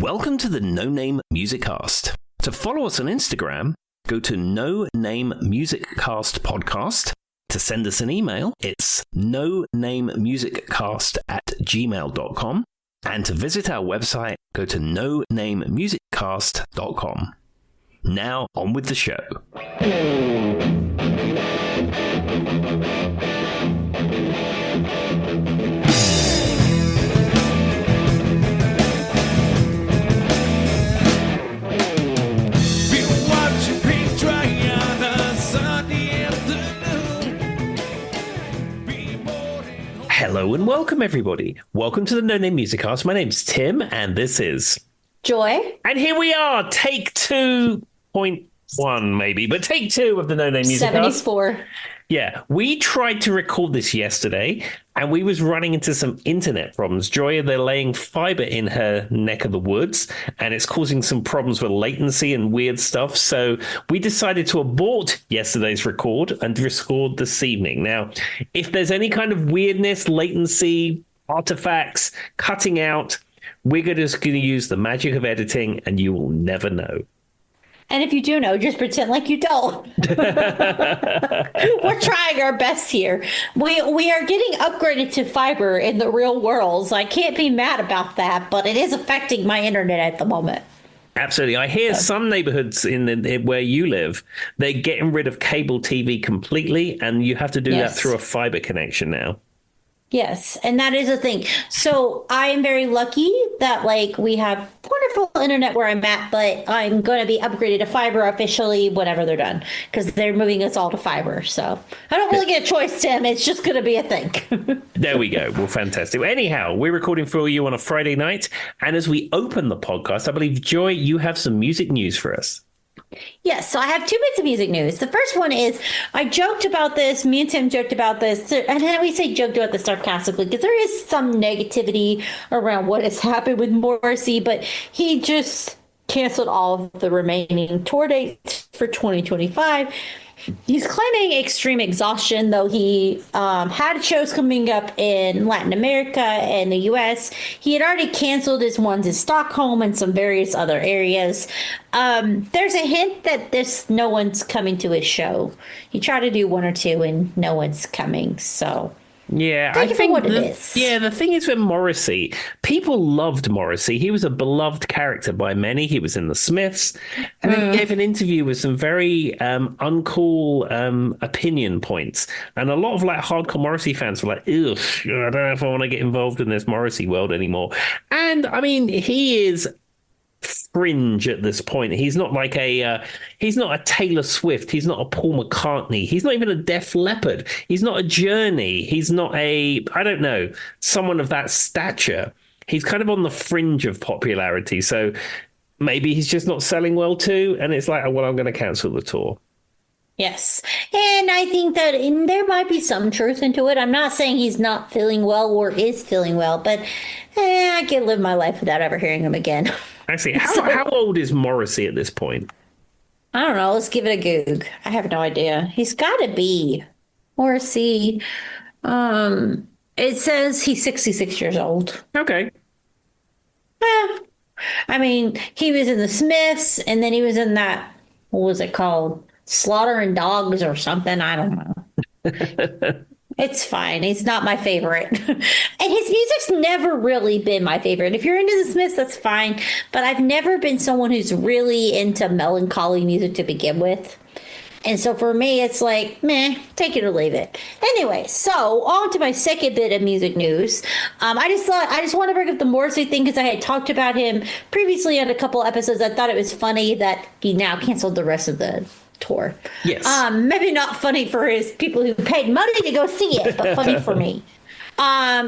Welcome to the No Name Music Cast. To follow us on Instagram, go to No Name Music Cast Podcast. To send us an email, it's nonamemusiccast@gmail.com. And to visit our website, go to nonamemusiccast.com. Now, on with the show. Hello and welcome, everybody. Welcome to the No Name Music Cast. My name's Tim, and this is Joy. And here we are, take 2.1 maybe, but take 2 of the No Name Music 74. Cast. Yeah, we tried to record this yesterday, and we was running into some internet problems. Joy, they're laying fiber in her neck of the woods, and it's causing some problems with latency and weird stuff. So we decided to abort yesterday's record and record this evening. Now, if there's any kind of weirdness, latency, artifacts, cutting out, we're just going to use the magic of editing, and you will never know. And if you do know, just pretend like you don't. We're trying our best here. We are getting upgraded to fiber in the real world, so I can't be mad about that, but it is affecting my internet at the moment. Absolutely. I hear some neighborhoods where you live, they're getting rid of cable TV completely, and you have to do that through a fiber connection now. Yes, and that is a thing. So I am very lucky that we have wonderful internet where I'm at, but I'm going to be upgraded to fiber officially whenever they're done because they're moving us all to fiber. So I don't really get a choice, Tim. It's just going to be a thing. There we go. Well, fantastic. Anyhow, we're recording for you on a Friday night. And as we open the podcast, I believe, Joy, you have some music news for us. Yes, so I have 2 bits of music news. The first one is I joked about this. Me and Tim joked about this. And then we say joked about this sarcastically because there is some negativity around what has happened with Morrissey, but he just canceled all of the remaining tour dates for 2025. He's claiming extreme exhaustion, though he had shows coming up in Latin America and the U.S. He had already canceled his ones in Stockholm and some various other areas. There's a hint that no one's coming to his show. He tried to do 1 or 2 and no one's coming, so... Yeah, I think what it is. Yeah, the thing is with Morrissey, people loved Morrissey. He was a beloved character by many. He was in the Smiths, and then he gave an interview with some very uncool opinion points. And a lot of hardcore Morrissey fans were like, ugh, I don't know if I want to get involved in this Morrissey world anymore. And I mean, he is fringe at this point. He's not he's not a Taylor Swift. He's not a Paul McCartney. He's not even a Def Leppard. He's not a Journey. He's not someone of that stature. He's kind of on the fringe of popularity. So maybe he's just not selling well too. And it's like, well, I'm going to cancel the tour. Yes. And I think that there might be some truth into it. I'm not saying he's not feeling well or is feeling well, but I can live my life without ever hearing him again. Actually, how old is Morrissey at this point? I don't know. Let's give it a goog. I have no idea. He's got to be Morrissey. It says he's 66 years old. Okay. I mean, he was in the Smiths, and then he was in that, what was it called? Slaughtering Dogs or something. I don't know. It's fine. He's not my favorite. And his music's never really been my favorite. If you're into the Smiths, that's fine. But I've never been someone who's really into melancholy music to begin with. And so for me, it's like, meh, take it or leave it. Anyway, so on to my second bit of music news. I just want to bring up the Morrissey thing because I had talked about him previously on a couple episodes. I thought it was funny that he now canceled the rest of the tour. Yes. Maybe not funny for his people who paid money to go see it, but funny for me.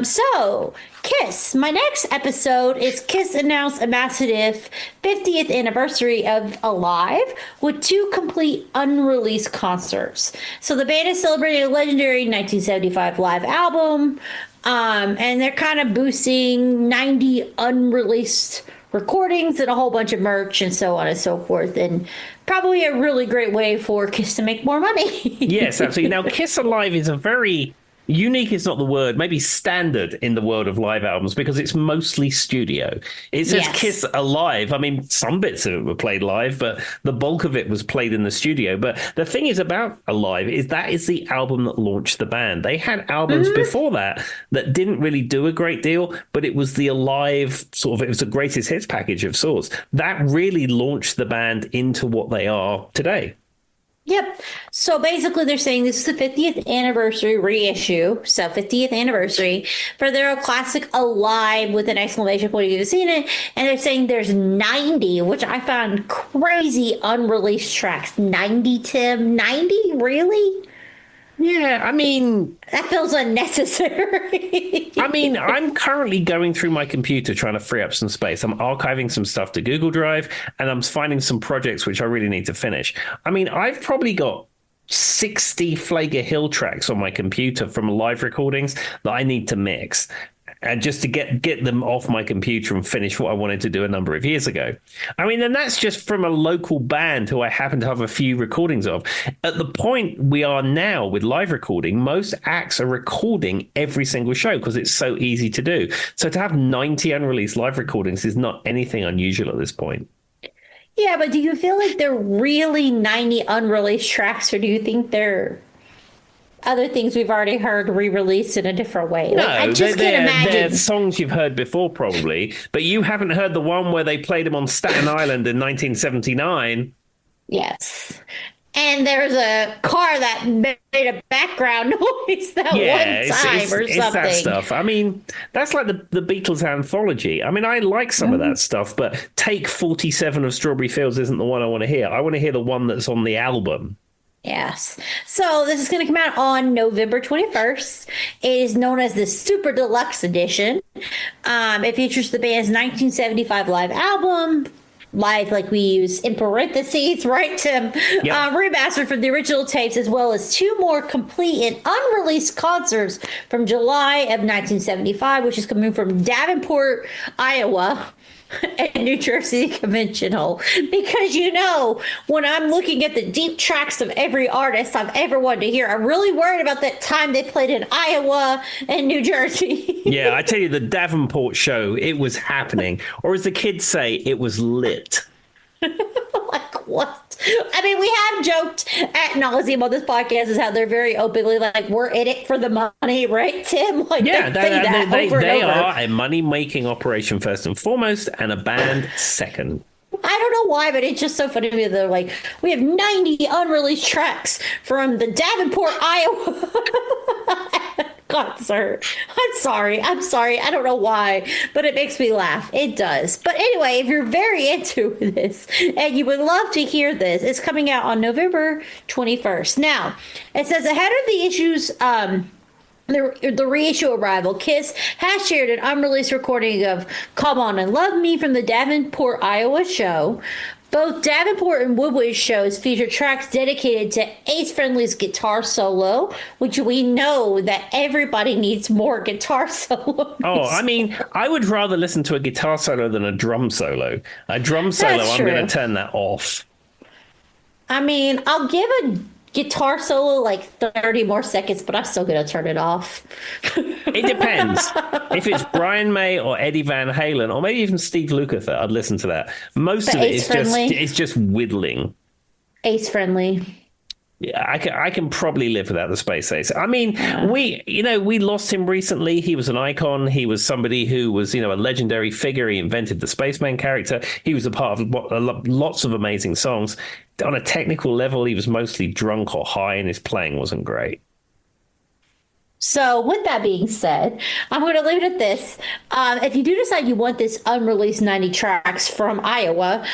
So Kiss, my next episode is Kiss announced a massive 50th anniversary of Alive with 2 complete unreleased concerts. So the band is celebrating a legendary 1975 live album, and they're kind of boosting 90 unreleased recordings and a whole bunch of merch and so on and so forth. And probably a really great way for Kiss to make more money. Yes, absolutely. Now, Kiss Alive is a very Unique is not the word, maybe standard in the world of live albums because it's mostly studio. It says Yes. Kiss Alive. I mean, some bits of it were played live, but the bulk of it was played in the studio. But the thing is about Alive is that is the album that launched the band. They had albums before that didn't really do a great deal, but it was the Alive sort of, it was the greatest hits package of sorts. That really launched the band into what they are today. Yep. So basically, they're saying this is the 50th anniversary reissue. So 50th anniversary for their classic Alive with an exclamation point if you've seen it. And they're saying there's 90, which I found crazy unreleased tracks. 90, Tim? 90? Really? Yeah, I mean, That feels unnecessary. I mean, I'm currently going through my computer trying to free up some space. I'm archiving some stuff to Google Drive, and I'm finding some projects which I really need to finish. I mean, I've probably got 60 Flager Hill tracks on my computer from live recordings that I need to mix. And just to get them off my computer and finish what I wanted to do a number of years ago. I mean, and that's just from a local band who I happen to have a few recordings of. At the point we are now with live recording, most acts are recording every single show because it's so easy to do. So to have 90 unreleased live recordings is not anything unusual at this point. Yeah, but do you feel like they're really 90 unreleased tracks, or do you think they're other things we've already heard re-released in a different way? No, Like, I just can't they're imagine. songs you've heard before, probably, but you haven't heard the one where they played them on Staten Island in 1979. Yes. And there's a car that made a background noise that one time or it's that something. stuff. I mean, that's like the Beatles anthology. I mean, I like some of that stuff, but Take 47 of Strawberry Fields isn't the one I want to hear. I want to hear the one that's on the album. Yes. So this is going to come out on November 21st. It is known as the Super Deluxe Edition. It features the band's 1975 live album. Live, like we use in parentheses, right, Tim? Yep. Remastered from the original tapes, as well as two more complete and unreleased concerts from July of 1975, which is coming from Davenport, Iowa, and New Jersey Conventional. Because, when I'm looking at the deep tracks of every artist I've ever wanted to hear, I'm really worried about that time they played in Iowa and New Jersey. Yeah, I tell you, the Davenport show, it was happening. Or as the kids say, it was lit. Like, what? I mean, we have joked at nauseum on this podcast is how they're very openly like, we're in it for the money, right, Tim? Like, Yeah, they say that over and they over. are a money-making operation first and foremost, and a band second. I don't know why, but it's just so funny to me. They're like, we have 90 unreleased tracks from the Davenport, Iowa concert. I'm sorry. I don't know why, but it makes me laugh. It does. But anyway, if you're very into this and you would love to hear this, it's coming out on November 21st. Now, it says ahead of the issues, the reissue arrival, Kiss has shared an unreleased recording of Come On and Love Me from the Davenport, Iowa show. Both Davenport and Woodward shows feature tracks dedicated to Ace Friendly's guitar solo, which we know that everybody needs more guitar solos. Oh, I mean, I would rather listen to a guitar solo than a drum solo. A drum solo, That's I'm true. going to turn that off. I mean, I'll give a guitar solo like 30 more seconds, but I'm still going to turn it off. It depends. If it's Brian May or Eddie Van Halen, or maybe even Steve Lukather, I'd listen to that. Most But of it Ace is Friendly? it's just whittling. Ace Friendly. Yeah, I can probably live without the Space Ace. I mean, we lost him recently. He was an icon. He was somebody who was, a legendary figure. He invented the Spaceman character. He was a part of lots of amazing songs. On a technical level, he was mostly drunk or high, and his playing wasn't great. So, with that being said, I'm going to leave it at this. If you do decide you want this unreleased 90 tracks from Iowa,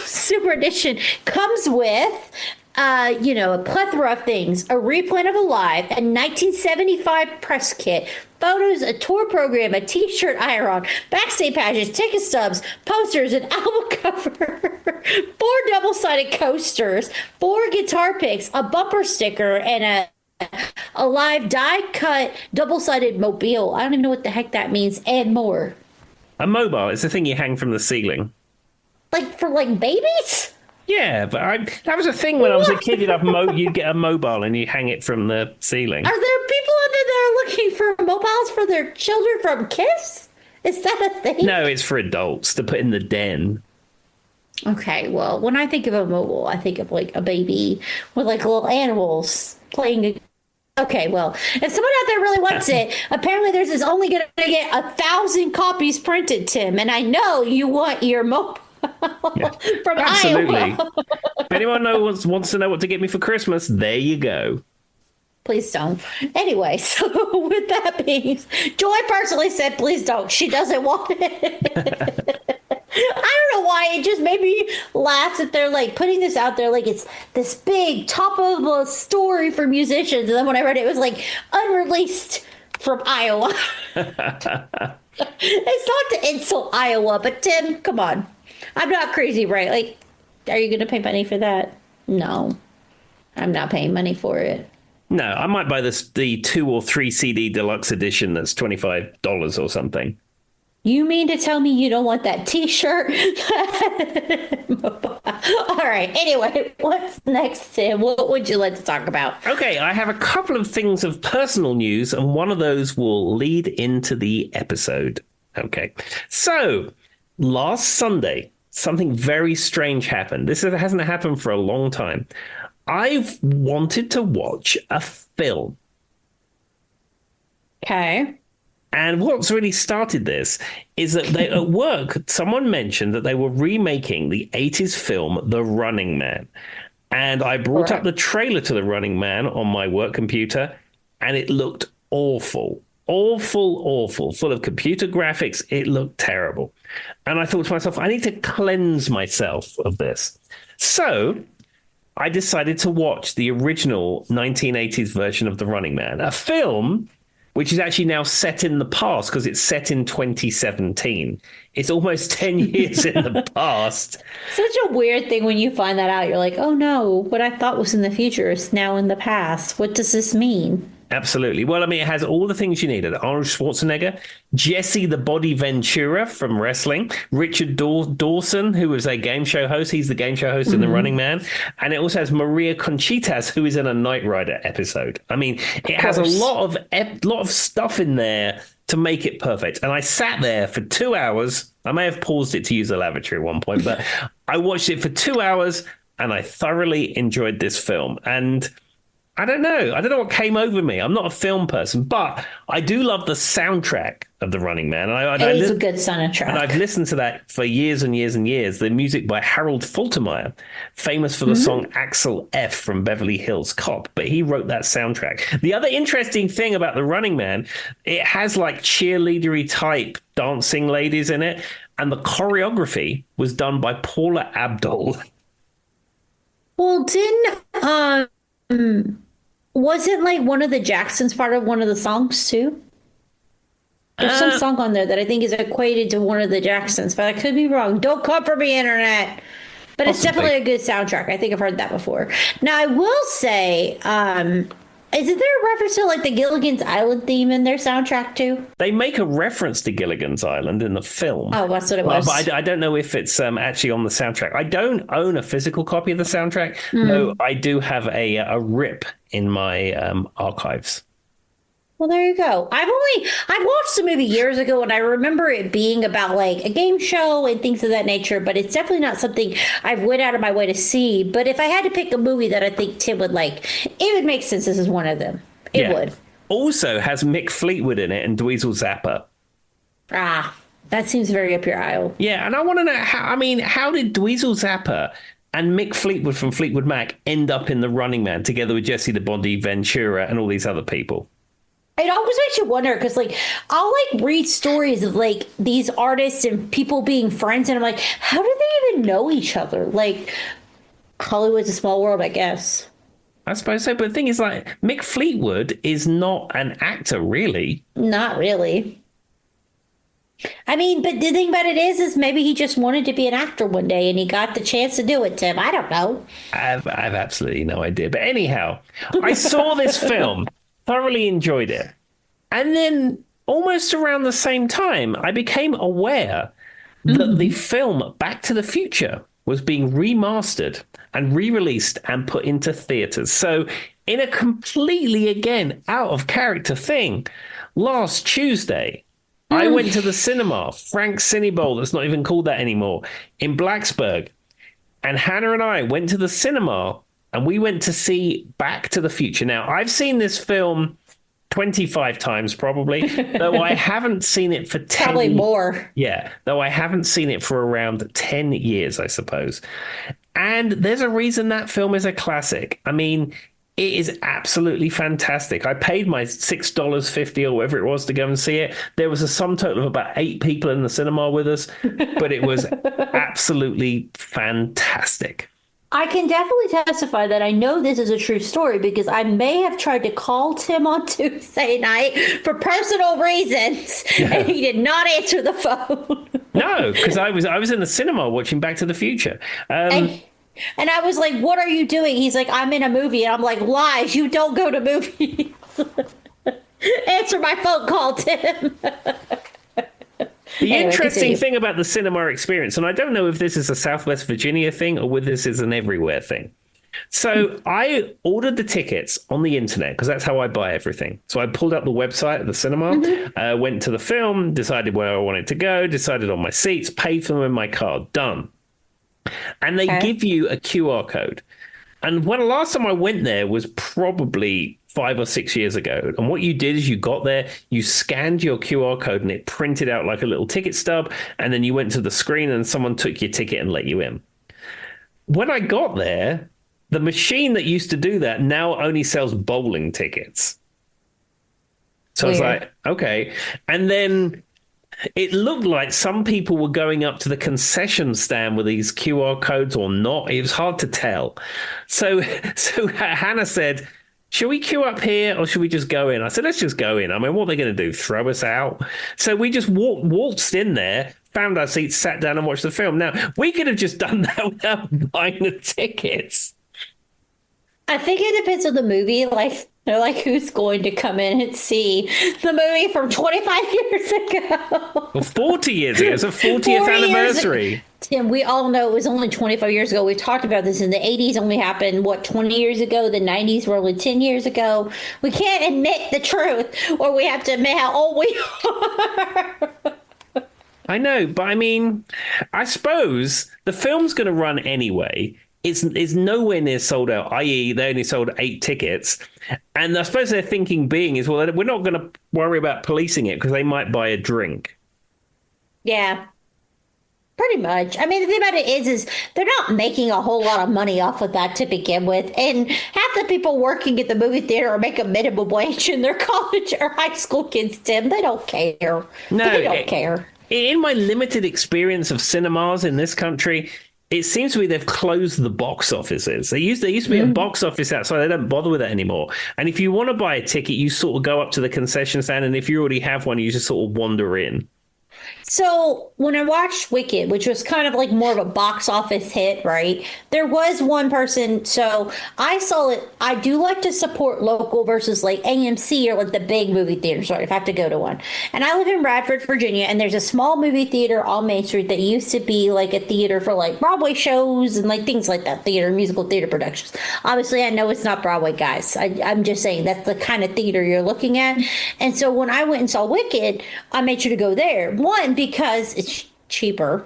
Super Edition comes with, a plethora of things: a reprint of Alive, a 1975 press kit, photos, a tour program, a t-shirt iron-on, backstage pages, ticket stubs, posters, an album cover, 4 double-sided coasters, 4 guitar picks, a bumper sticker, and a live die-cut double-sided mobile. I don't even know what the heck that means, and more. A mobile is the thing you hang from the ceiling. Like, for, babies? Yeah, but that was a thing when I was a kid. You'd get a mobile and you hang it from the ceiling. Are there people out there looking for mobiles for their children from Kiss? Is that a thing? No, it's for adults to put in the den. Okay, well, when I think of a mobile, I think of like a baby with like little animals playing. Okay, well, if someone out there really wants it, apparently there's is only going to get 1,000 copies printed, Tim, and I know you want your mobile Yeah, from absolutely. Iowa. If anyone wants to know what to get me for Christmas, there you go. Please don't. Anyway, so with that being, Joy personally said, please don't. She doesn't want it. I don't know why. It just made me laugh that they're like putting this out there like it's this big top of a story for musicians. And then when I read it, it was like unreleased from Iowa. It's not to insult Iowa, but Tim, come on. I'm not crazy, right? Like, are you going to pay money for that? No, I'm not paying money for it. No, I might buy the 2 or 3 CD deluxe edition that's $25 or something. You mean to tell me you don't want that T-shirt? All right. Anyway, what's next, Tim? What would you like to talk about? Okay, I have a couple of things of personal news, and one of those will lead into the episode. Okay, so last Sunday, something very strange happened. This hasn't happened for a long time. I've wanted to watch a film. Okay. And what's really started this is that at work, someone mentioned that they were remaking the 80s film The Running Man. And I brought up the trailer to The Running Man on my work computer, and it looked awful. Awful, full of computer graphics. It looked terrible. And I thought to myself, I need to cleanse myself of this. So I decided to watch the original 1980s version of The Running Man, a film which is actually now set in the past because it's set in 2017. It's almost 10 years in the past. Such a weird thing when you find that out. You're like, oh no, what I thought was in the future is now in the past. What does this mean? Absolutely. Well, I mean, it has all the things you needed. Arnold Schwarzenegger, Jesse the Body Ventura from wrestling, Richard Dawson, who was a game show host. He's the game show host in The Running Man. And it also has Maria Conchitas, who is in a Knight Rider episode. I mean, it has a lot of stuff in there to make it perfect. And I sat there for 2 hours. I may have paused it to use the lavatory at one point, but I watched it for 2 hours and I thoroughly enjoyed this film. And I don't know what came over me. I'm not a film person, but I do love the soundtrack of The Running Man. And it is a good soundtrack. And I've listened to that for years and years and years. The music by Harold Faltermeyer, famous for the song Axel F from Beverly Hills Cop. But he wrote that soundtrack. The other interesting thing about The Running Man, it has like cheerleadery type dancing ladies in it. And the choreography was done by Paula Abdul. Well, wasn't like one of the Jacksons part of one of the songs too? There's some song on there that I think is equated to one of the Jacksons, but I could be wrong. Don't come for me, internet. But it's definitely a good soundtrack. I think I've heard that before. Now I will say, isn't there a reference to like the Gilligan's Island theme in their soundtrack too? They make a reference to Gilligan's Island in the film. Oh, that's what it was. But I don't know if it's actually on the soundtrack. I don't own a physical copy of the soundtrack, though I do have a rip in my archives. Well, there you go. I watched the movie years ago and I remember it being about like a game show and things of that nature, but it's definitely not something I went out of my way to see. But if I had to pick a movie that I think Tim would like, it would make sense this is one of them. It would. Also has Mick Fleetwood in it and Dweezil Zappa. Ah, that seems very up your aisle. Yeah, and I want to know how did Dweezil Zappa and Mick Fleetwood from Fleetwood Mac end up in The Running Man together with Jesse the Body Ventura and all these other people? It always makes you wonder because, like, I'll like read stories of like these artists and people being friends, and I'm like, how do they even know each other? Like, Hollywood's a small world, I guess. I suppose so, but the thing is, like, Mick Fleetwood is not an actor, really. Not really. I mean, but the thing about it is maybe he just wanted to be an actor one day, and he got the chance to do it, Tim. I don't know. I've absolutely no idea. But anyhow, I saw this film. Thoroughly enjoyed it. And then almost around the same time, I became aware that the film Back to the Future was being remastered and re-released and put into theaters. So in a completely, again, out of character thing, last Tuesday, I went to the cinema, Frank Cinebowl, that's not even called that anymore, in Blacksburg. And Hannah and I went to the cinema and we went to see Back to the Future. Now, I've seen this film 25 times probably, though I haven't seen it for 10 Probably more. Yeah, though I haven't seen it for around 10 years, I suppose. And there's a reason that film is a classic. I mean, it is absolutely fantastic. I paid my $6.50 or whatever it was to go and see it. There was a sum total of about 8 people in the cinema with us, but it was absolutely fantastic. I can definitely testify that I know this is a true story because I may have tried to call Tim on Tuesday night for personal reasons, and he did not answer the phone. No, because I was in the cinema watching Back to the Future. And I was like, "What are you doing?" He's like, "I'm in a movie," and I'm like, "Lies! You don't go to movies." Answer my phone call, Tim. The Anyway, interesting continue. thing about the cinema experience, and I don't know if this is a Southwest Virginia thing or whether this is an everywhere thing. So I ordered the tickets on the internet because that's how I buy everything. So I pulled up the website of the cinema, went to the film, decided where I wanted to go, decided on my seats, paid for them in my card, done. And they give you a QR code. And when the last time I went there was probably 5 or 6 years ago. And what you did is you got there, you scanned your QR code and it printed out like a little ticket stub. And then you went to the screen and someone took your ticket and let you in. When I got there, the machine that used to do that now only sells bowling tickets. So I was like, okay. And then it looked like some people were going up to the concession stand with these QR codes or not. It was hard to tell. So Hannah said, should we queue up here or should we just go in? I said, let's just go in. I mean, what are they going to do? Throw us out? So we just waltzed in there, found our seats, sat down and watched the film. Now, we could have just done that without buying the tickets. I think it depends on the movie. Like, they're like, who's going to come in and see the movie from 25 years ago? Well, 40 years ago. It's a 40th anniversary. Tim, we all know it was only 25 years ago. We talked about this in the 80s only happened, 20 years ago? The 90s were only 10 years ago. We can't admit the truth, or we have to admit how old we are. I know, but I mean, I suppose the film's going to run anyway. It's nowhere near sold out, i.e. they only sold 8 tickets. And I suppose their thinking being is, well, we're not going to worry about policing it because they might buy a drink. Yeah. Pretty much. I mean, the thing about it is they're not making a whole lot of money off of that to begin with. And half the people working at the movie theater are making minimum wage and they're college or high school kids, Tim. They don't care. No, they don't care. In my limited experience of cinemas in this country, it seems to me they've closed the box offices. There used to be a box office outside. They don't bother with that anymore. And if you want to buy a ticket, you sort of go up to the concession stand. And if you already have one, you just sort of wander in. So when I watched Wicked, which was kind of like more of a box office hit, right? There was one person. So I saw it. I do like to support local versus like AMC or like the big movie theaters, right? If I have to go to one. And I live in Radford, Virginia, and there's a small movie theater on Main Street that used to be like a theater for like Broadway shows and like things like that, musical theater productions. Obviously, I know it's not Broadway, guys. I'm just saying that's the kind of theater you're looking at. And so when I went and saw Wicked, I made sure to go there. One, because it's cheaper,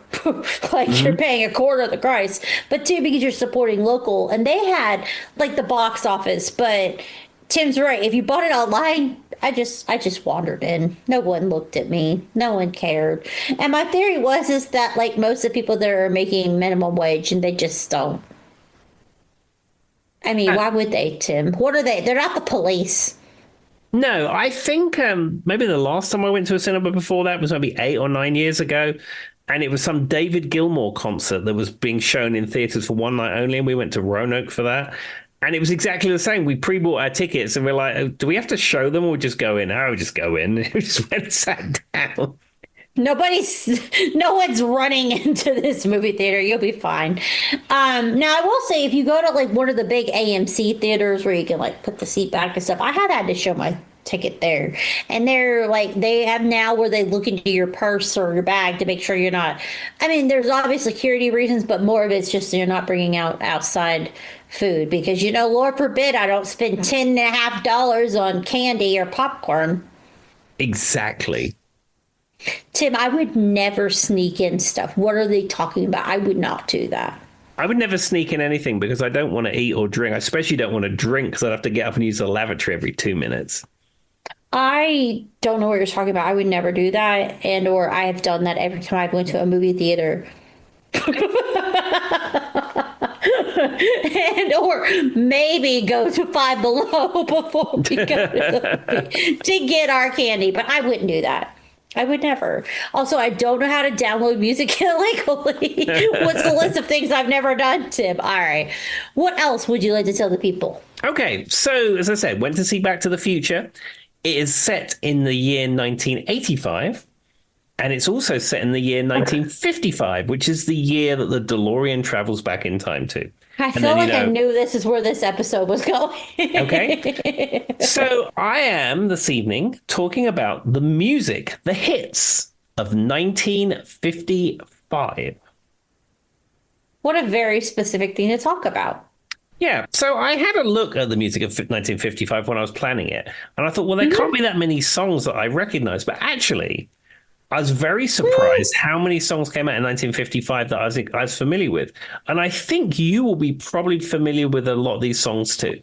like you're paying a quarter of the price, but 2, because you're supporting local. And they had like the box office, but Tim's right. If you bought it online, I just wandered in. No one looked at me. No one cared. And my theory is that like most of the people there are making minimum wage and they just don't. I mean, why would they, Tim? What are they? They're not the police. No, I think maybe the last time I went to a cinema before that was maybe 8 or 9 years ago. And it was some David Gilmour concert that was being shown in theaters for one night only. And we went to Roanoke for that. And it was exactly the same. We pre-bought our tickets and we're like, oh, do we have to show them or just go in? Oh, just go in. We just went and sat down. No one's running into this movie theater. You'll be fine. Now I will say, if you go to like one of the big AMC theaters where you can like put the seat back and stuff, I have had to show my ticket there. And they're like, they have now where they look into your purse or your bag to make sure you're not, I mean, there's obvious security reasons, but more of it's just you're not bringing out outside food because, Lord forbid I don't spend $10.50 on candy or popcorn. Exactly. Tim, I would never sneak in stuff. What are they talking about? I would not do that. I would never sneak in anything because I don't want to eat or drink. I especially don't want to drink because I'd have to get up and use the lavatory every 2 minutes. I don't know what you're talking about. I would never do that. And or I have done that every time I went to a movie theater. And or maybe go to Five Below before we go to get our candy. But I wouldn't do that. I would never. Also, I don't know how to download music illegally. What's the list of things I've never done, Tim? All right. What else would you like to tell the people? Okay, so as I said, went to see Back to the Future. It is set in the year 1985, and it's also set in the year 1955, which is the year that the DeLorean travels back in time to. I feel like I knew this is where this episode was going. Okay. So I am this evening talking about the music, the hits of 1955. What a very specific thing to talk about. Yeah, so I had a look at the music of 1955 when I was planning it, and I thought, well, there can't be that many songs that I recognize, but actually, I was very surprised how many songs came out in 1955 that I was familiar with, and I think you will be probably familiar with a lot of these songs too.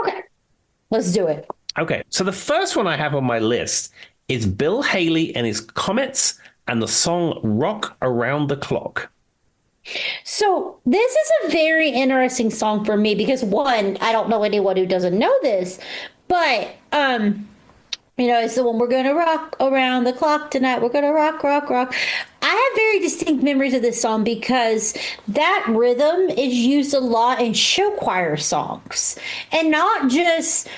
Okay, let's do it. Okay, so the first one I have on my list is Bill Haley and his Comets and the song Rock Around the Clock. So this is a very interesting song for me because one, I don't know anyone who doesn't know this, but it's the one we're going to rock around the clock tonight. We're going to rock, rock, rock. I have very distinct memories of this song because that rhythm is used a lot in show choir songs and not just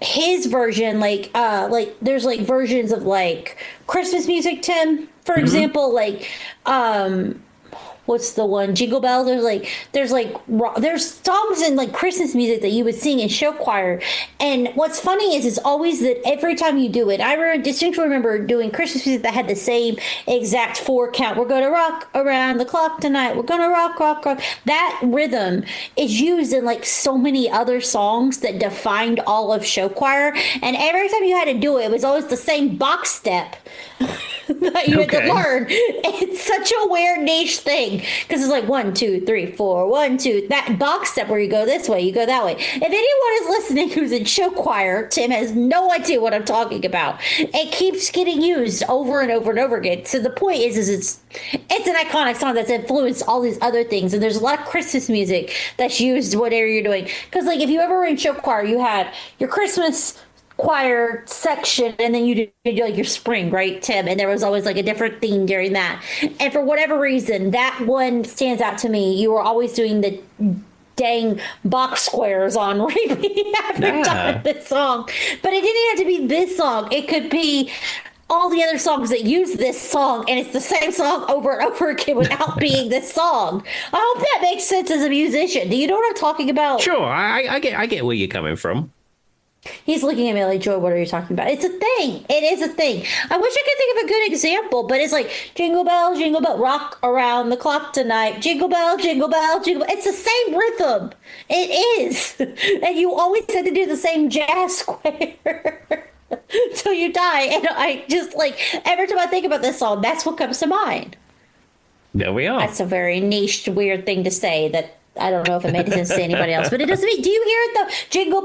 his version, like there's like versions of like Christmas music, Tim, for example, like what's the one? Jingle Bell. There's songs in like Christmas music that you would sing in show choir. And what's funny is it's always that every time you do it, I distinctly remember doing Christmas music that had the same exact 4 count. We're going to rock around the clock tonight. We're going to rock, rock, rock. That rhythm is used in like so many other songs that defined all of show choir. And every time you had to do it, it was always the same box step that you had to learn. It's such a weird niche thing because it's like 1, 2, 3, 4, 1, 2. That box step where you go this way, you go that way. If anyone is listening who's in show choir, Tim has no idea what I'm talking about. It keeps getting used over and over and over again. So the point is it's an iconic song that's influenced all these other things, and there's a lot of Christmas music that's used whatever you're doing. Because like if you ever were in show choir, you had your Christmas choir section and then you did like your spring, right, Tim? And there was always like a different theme during that. And for whatever reason, that one stands out to me. You were always doing the dang box squares on repeat after time this song. But it didn't have to be this song. It could be all the other songs that use this song, and it's the same song over and over again without being this song. I hope that makes sense as a musician. Do you know what I'm talking about? Sure, I get where you're coming from. He's looking at me like, Joy, what are you talking about? It's a thing. It is a thing. I wish I could think of a good example, but it's like, jingle bell, rock around the clock tonight. Jingle bell, jingle bell, jingle bell. It's the same rhythm. It is. And you always had to do the same jazz square till you die. And I just like, every time I think about this song, that's what comes to mind. There we are. That's a very niche, weird thing to say that I don't know if it made sense to anybody else, but it doesn't mean, do you hear it though? Jingle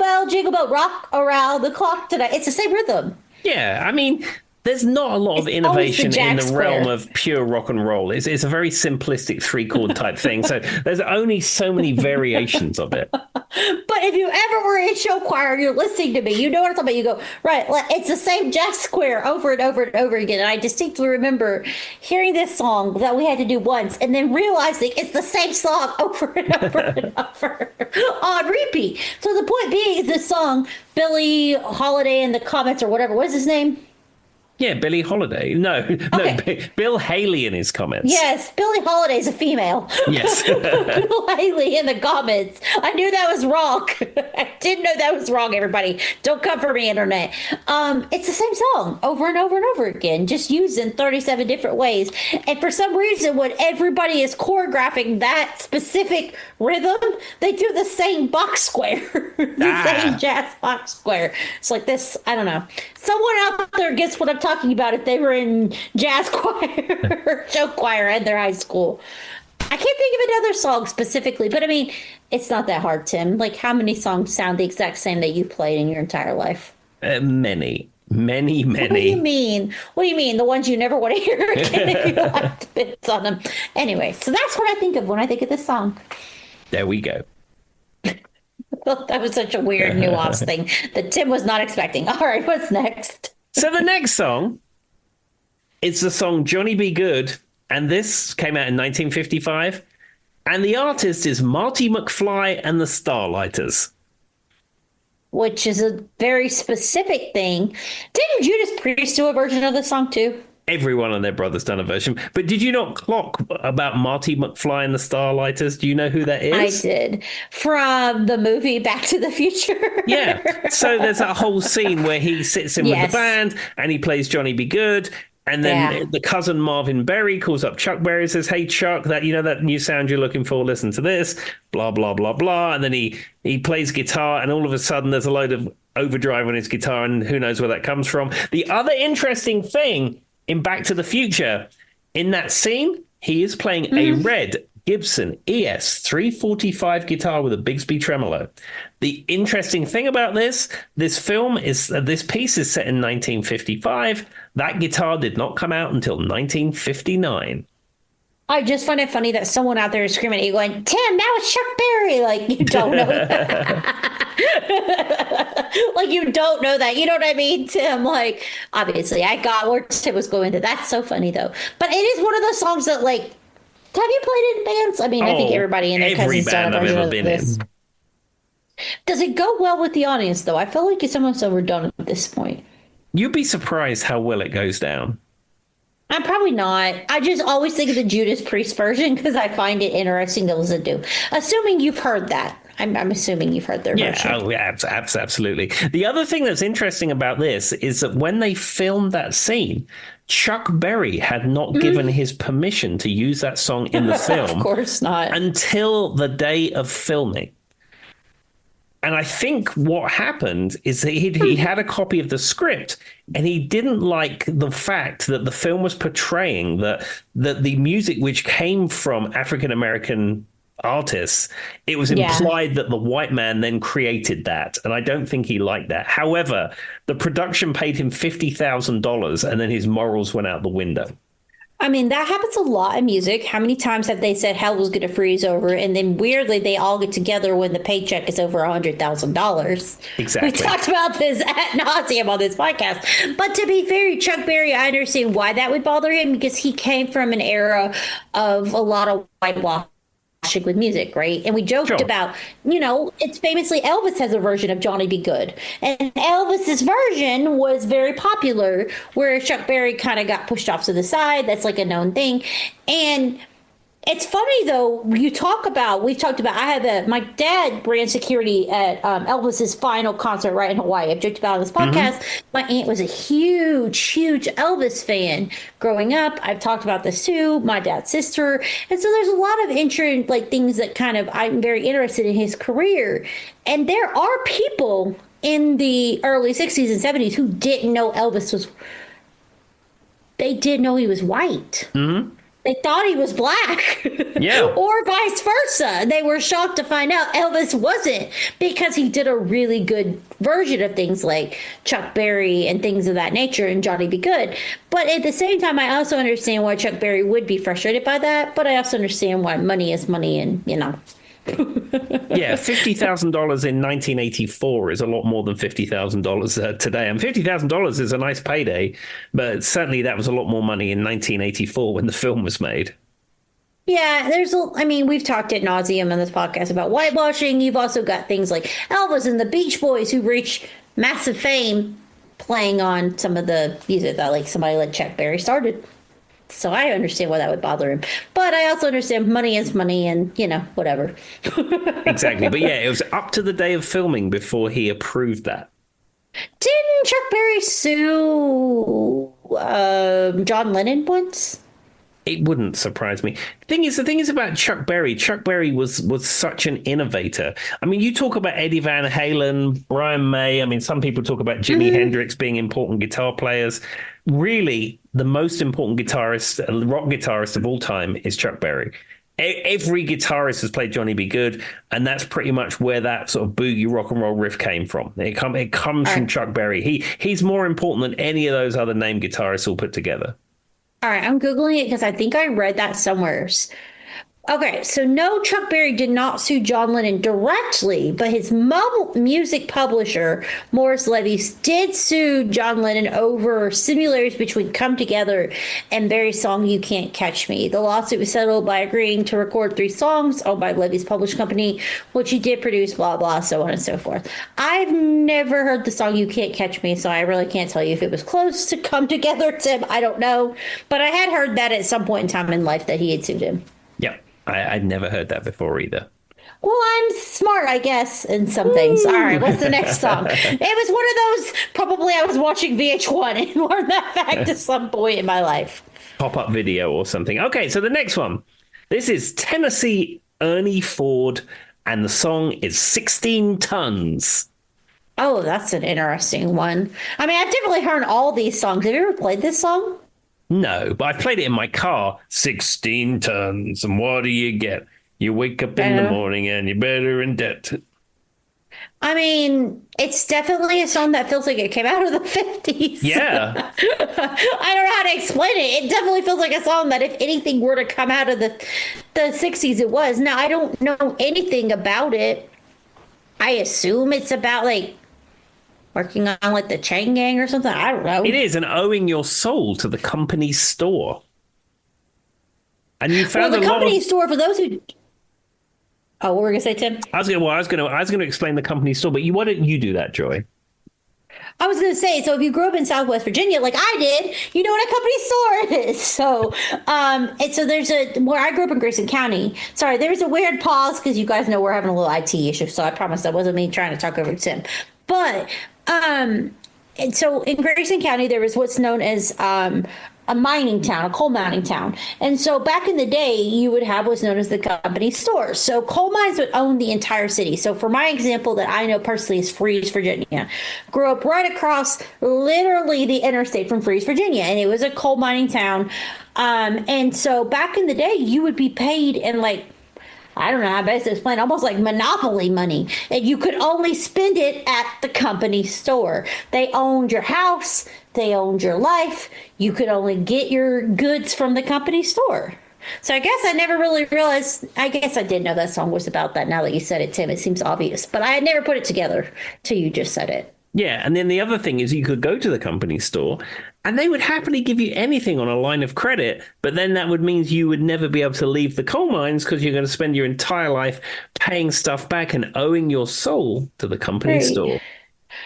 bell, rock around the clock tonight. It's the same rhythm. Yeah, I mean, there's not a lot of innovation in the realm of pure rock and roll. It's a very simplistic 3-chord type thing. So there's only so many variations of it. But if you ever were in show choir and you're listening to me, you know what I'm talking about. You go, right, it's the same jazz square over and over and over again. And I distinctly remember hearing this song that we had to do once and then realizing it's the same song over and over and over on repeat. So the point being is this song, Billie Holiday and the Comets or whatever, what's his name? Yeah, Billie Holiday. No, no, Okay. Bill Haley in his comments. Yes, Billie Holiday's a female. Yes. Bill Haley in the comments. I knew that was wrong. I didn't know that was wrong, everybody. Don't come for me, internet. It's the same song over and over and over again, just used in 37 different ways. And for some reason, when everybody is choreographing that specific rhythm, they do the same box square. The same jazz box square. It's like this, I don't know. Someone out there gets what I'm talking about if they were in jazz choir or show choir at their high school. I can't think of another song specifically, but I mean, it's not that hard, Tim. Like, how many songs sound the exact same that you played in your entire life? Many, many, What do many. you mean? What do you mean? The ones you never want to hear again if you liked bits on them. Anyway, so that's what I think of when I think of this song. There we go. That was such a weird nuance thing that Tim was not expecting. All right, what's next? So the next song is the song Johnny Be Good, and this came out in 1955, and the artist is Marty McFly and the Starlighters. Which is a very specific thing. Didn't Judas Priest do a version of the song too? Everyone and their brother's done a version. But did you not clock about Marty McFly and the Starlighters? Do you know who that I is? did. From the movie Back to the Future. Yeah. So there's that whole scene where he sits in with Yes. the band and he plays Johnny Be Good. And then Yeah. the cousin Marvin Berry calls up Chuck Berry and says, "Hey Chuck, that new sound you're looking for, listen to this, blah, blah, blah, blah." And then he plays guitar and all of a sudden there's a load of overdrive on his guitar and who knows where that comes from. The other interesting thing in Back to the Future, in that scene, he is playing a red Gibson ES 345 guitar with a Bigsby tremolo. The interesting thing about this film is this piece is set in 1955. That guitar did not come out until 1959. I just find it funny that someone out there is screaming at you going, Tim, that was Chuck Berry. Like, you don't know that. Like, you don't know that. You know what I mean, Tim? Like, obviously, I got where Tim was going to. That's so funny, though. But it is one of those songs that, like, have you played it in bands? I mean, I think everybody in their every cousin's done band a I've version ever of been this. in. Does it go well with the audience, though? I feel like it's almost overdone at this point. You'd be surprised how well it goes down. I'm probably not. I just always think of the Judas Priest version because I find it interesting to listen to. Assuming you've heard that. I'm assuming you've heard their version. Oh, yeah, absolutely. The other thing that's interesting about this is that when they filmed that scene, Chuck Berry had not given his permission to use that song in the film. Of course not. Until the day of filming. And I think what happened is that he had a copy of the script and he didn't like the fact that the film was portraying that the music which came from African-American artists, it was implied that the white man then created that. And I don't think he liked that. However, the production paid him $50,000 and then his morals went out the window. I mean, that happens a lot in music. How many times have they said hell was going to freeze over, and then weirdly they all get together when the paycheck is over $100,000? Exactly. We talked about this ad nauseum on this podcast. But to be fair, Chuck Berry, I understand why that would bother him because he came from an era of a lot of whitewashing with music, right? And we joked about, it's famously Elvis has a version of Johnny Be Good. And Elvis's version was very popular, where Chuck Berry kind of got pushed off to the side. That's like a known thing. And it's funny, though, we've talked about, my dad ran security at Elvis's final concert right in Hawaii. I've joked about on this podcast. My aunt was a huge, huge Elvis fan growing up. I've talked about this too, my dad's sister. And so there's a lot of things that I'm very interested in his career. And there are people in the early 60s and 70s who didn't know they did know he was white. They thought he was black. Yeah. Or vice versa. They were shocked to find out Elvis wasn't, because he did a really good version of things like Chuck Berry and things of that nature and Johnny Be Good. But at the same time, I also understand why Chuck Berry would be frustrated by that. But I also understand why money is money and, Yeah, $50,000 in 1984 is a lot more than $50,000 today. And $50,000 is a nice payday, but certainly that was a lot more money in 1984 when the film was made. Yeah, we've talked ad nauseum on this podcast about whitewashing. You've also got things like Elvis and the Beach Boys who reached massive fame playing on some of the music that like somebody like Chuck Berry started. So I understand why that would bother him. But I also understand money is money and, whatever. Exactly. But yeah, it was up to the day of filming before he approved that. Didn't Chuck Berry sue John Lennon once? It wouldn't surprise me. The thing is about Chuck Berry. Chuck Berry was such an innovator. I mean, you talk about Eddie Van Halen, Brian May. I mean, some people talk about Jimi Hendrix being important guitar players. Really, the most important guitarist, rock guitarist of all time is Chuck Berry. Every guitarist has played Johnny B. Good, and that's pretty much where that sort of boogie rock and roll riff came from. It comes from Chuck Berry. He's more important than any of those other named guitarists all put together. All right, I'm Googling it because I think I read that somewhere. Okay, so no, Chuck Berry did not sue John Lennon directly, but his music publisher, Morris Levy, did sue John Lennon over similarities between Come Together and Berry's song You Can't Catch Me. The lawsuit was settled by agreeing to record 3 songs owned by Levy's publishing company, which he did produce, blah, blah, so on and so forth. I've never heard the song You Can't Catch Me, so I really can't tell you if it was close to Come Together, Tim. I don't know. But I had heard that at some point in time in life that he had sued him. Yeah. I'd never heard that before either. Well, I'm smart, I guess, in some things. All right, what's the next song? It was one of those, probably I was watching VH1 and learned that fact at some point in my life. Pop-up video or something. Okay, so the next one. This is Tennessee Ernie Ford, and the song is 16 Tons. Oh, that's an interesting one. I mean, I've definitely heard all these songs. Have you ever played this song? No, but I played it in my car. 16 tons, and what do you get? You wake up in the morning and you're better in debt. I mean, it's definitely a song that feels like it came out of the 50s. Yeah. I don't know how to explain it. It definitely feels like a song that if anything were to come out of the 60s, it was. Now, I don't know anything about it. I assume it's about, like, working on like the chain gang or something. I don't know. It is, and owing your soul to the company store. And you found the company store for those who. Oh, what were we gonna say, Tim? I was gonna explain the company store, but why don't you do that, Joy? I was gonna say, so if you grew up in Southwest Virginia, like I did, you know what a company store is. So, and so there's where I grew up in Grayson County. Sorry, there was a weird pause because you guys know we're having a little IT issue. So I promise that wasn't me trying to talk over Tim, but. And so in Grayson County, there was what's known as a mining town, a coal mining town. And so back in the day, you would have what's known as the company store. So coal mines would own the entire city. So for my example that I know personally is Freeze, Virginia. Grew up right across literally the interstate from Freeze, Virginia. And it was a coal mining town. And so back in the day, you would be paid in like, I don't know how best to explain, almost like monopoly money. And you could only spend it at the company store. They owned your house. They owned your life. You could only get your goods from the company store. So I guess I never really realized, I guess I did know that song was about that now that you said it, Tim. It seems obvious. But I had never put it together till you just said it. Yeah, and then the other thing is you could go to the company store and they would happily give you anything on a line of credit, but then that would mean you would never be able to leave the coal mines because you're going to spend your entire life paying stuff back and owing your soul to the company store.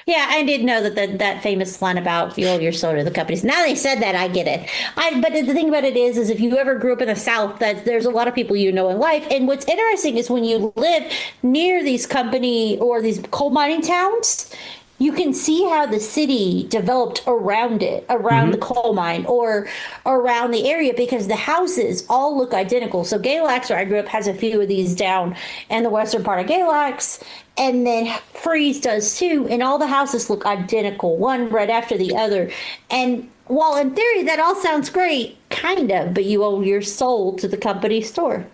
Yeah, I did know that famous line about you owe your soul to the companies. Now they said that, I get it. But the thing about it is if you ever grew up in the South, that there's a lot of people you know in life. And what's interesting is when you live near these company or these coal mining towns, you can see how the city developed around it, around the coal mine or around the area because the houses all look identical. So Galax, where I grew up, has a few of these down in the western part of Galax. And then Freeze does too. And all the houses look identical, one right after the other. And while in theory that all sounds great, kind of, but you owe your soul to the company store.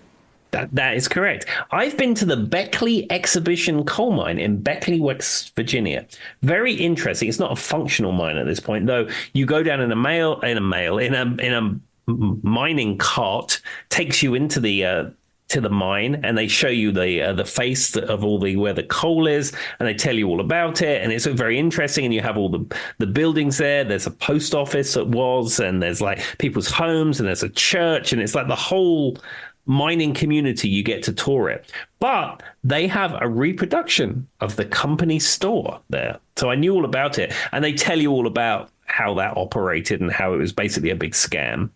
That is correct. I've been to the Beckley Exhibition Coal Mine in Beckley, West Virginia. Very interesting. It's not a functional mine at this point, though. You go down in a mining cart, takes you into the to the mine, and they show you the face of all where the coal is, and they tell you all about it, and it's very interesting. And you have all the buildings there. There's a post office that was, and there's like people's homes, and there's a church, and it's like the whole mining community, you get to tour it. But they have a reproduction of the company store there. So I knew all about it. And they tell you all about how that operated and how it was basically a big scam.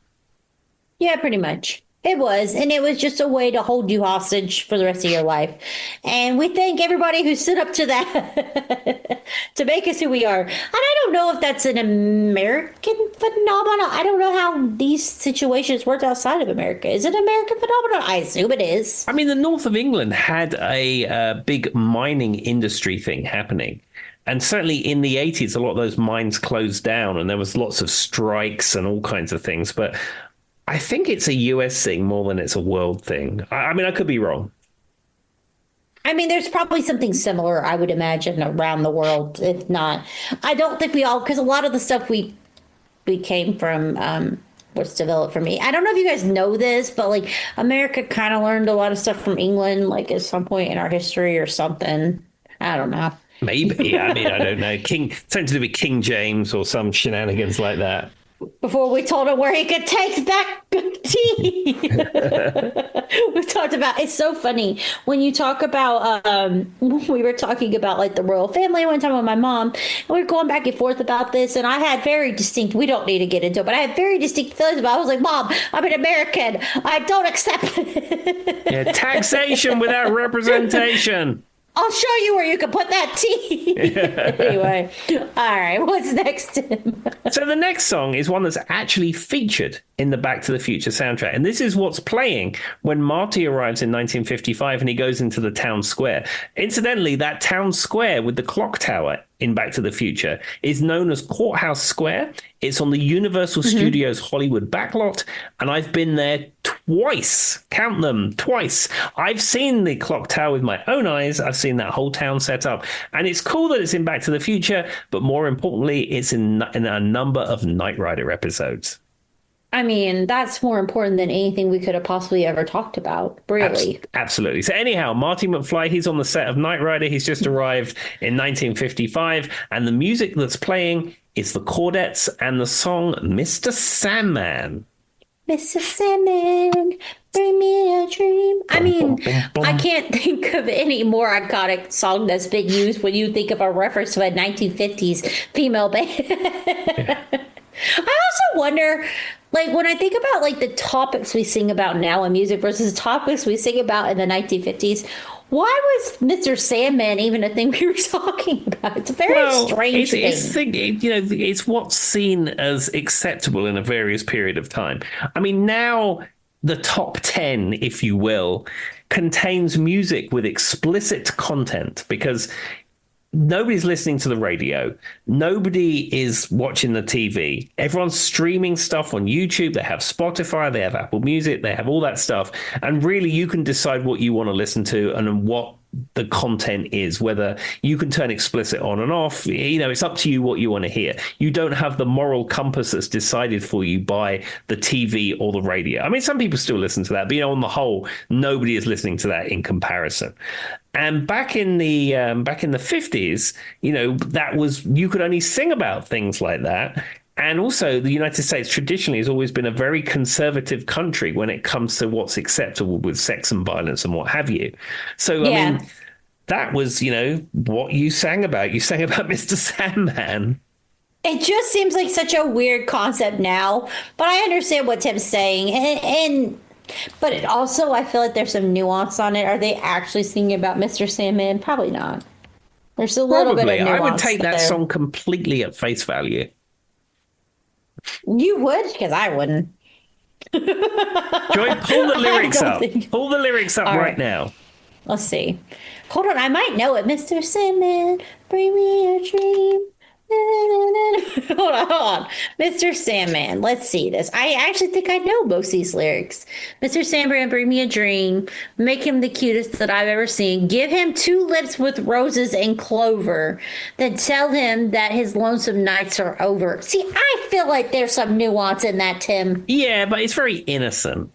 Yeah, pretty much. It was. And it was just a way to hold you hostage for the rest of your life. And we thank everybody who stood up to that to make us who we are. And I don't know if that's an American phenomenon. I don't know how these situations work outside of America. Is it an American phenomenon? I assume it is. I mean, the north of England had a big mining industry thing happening. And certainly in the 80s, a lot of those mines closed down and there was lots of strikes and all kinds of things. But I think it's a US thing more than it's a world thing. I mean, I could be wrong. I mean, there's probably something similar, I would imagine, around the world. If not, I don't think we all, because a lot of the stuff we came from was developed from me. I don't know if you guys know this, but like America kind of learned a lot of stuff from England, like at some point in our history or something. I don't know. Maybe. I mean, I don't know. Something to do with King James or some shenanigans like that. Before we told him where he could take that tea. We talked about, it's so funny when you talk about, we were talking about like the royal family one time with my mom, and we were going back and forth about this, and I had very distinct, we don't need to get into it, but I had very distinct feelings about it. I was like, Mom, I'm an American. I don't accept it. Yeah, taxation without representation. I'll show you where you can put that tea. Anyway, all right. What's next, Tim? So the next song is one that's actually featured in the Back to the Future soundtrack. And this is what's playing when Marty arrives in 1955 and he goes into the town square. Incidentally, that town square with the clock tower in Back to the Future is known as Courthouse Square. It's on the Universal Studios Hollywood backlot, and I've been there twice. Count them, twice. I've seen the clock tower with my own eyes. I've seen that whole town set up, and it's cool that it's in Back to the Future, but more importantly, it's in a number of Knight Rider episodes. I mean, that's more important than anything we could have possibly ever talked about, really. Absolutely. So anyhow, Marty McFly, he's on the set of Knight Rider. He's just arrived in 1955, and the music that's playing is the Chordettes and the song Mr. Sandman. Mr. Sandman, bring me a dream. I mean, I can't think of any more iconic song that's been used when you think of a reference to a 1950s female band. Yeah. I also wonder, like, when I think about, like, the topics we sing about now in music versus the topics we sing about in the 1950s, why was Mr. Sandman even a thing we were talking about? It's a very strange thing. It's what's seen as acceptable in a various period of time. I mean, now the top 10, if you will, contains music with explicit content because nobody's listening to the radio. Nobody is watching the TV. Everyone's streaming stuff on YouTube. They have Spotify. They have Apple Music. They have all that stuff. And really, you can decide what you want to listen to and what the content is, whether you can turn explicit on and off. It's up to you what you want to hear. You don't have the moral compass that's decided for you by the TV or the radio. I mean, some people still listen to that, but on the whole, nobody is listening to that in comparison. And back in the 50s, that was, you could only sing about things like that. And also, the United States traditionally has always been a very conservative country when it comes to what's acceptable with sex and violence and what have you. So, yeah. I mean, that was, what you sang about. You sang about Mr. Sandman. It just seems like such a weird concept now, but I understand what Tim's saying. But it also, I feel like there's some nuance on it. Are they actually singing about Mr. Sandman? Probably not. There's a little bit of nuance. I would take that song completely at face value. You would? Because I wouldn't. Joy, pull the lyrics up. Pull the lyrics up right now. Let's see. Hold on, I might know it. Mr. Sandman, bring me a dream. Hold on. Mr. Sandman. Let's see this. I actually think I know most of these lyrics. Mr. Sandman, bring me a dream. Make him the cutest that I've ever seen. Give him 2 lips with roses and clover. Then tell him that his lonesome nights are over. See, I feel like there's some nuance in that, Tim. Yeah, but it's very innocent.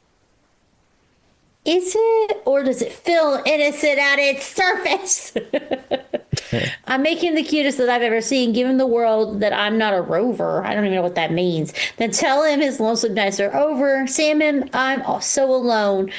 Is it? Or does it feel innocent at its surface? I'm making the cutest that I've ever seen. Give him the world that I'm not a rover. I don't even know what that means. Then tell him his lonesome nights are over. Salmon, I'm so alone.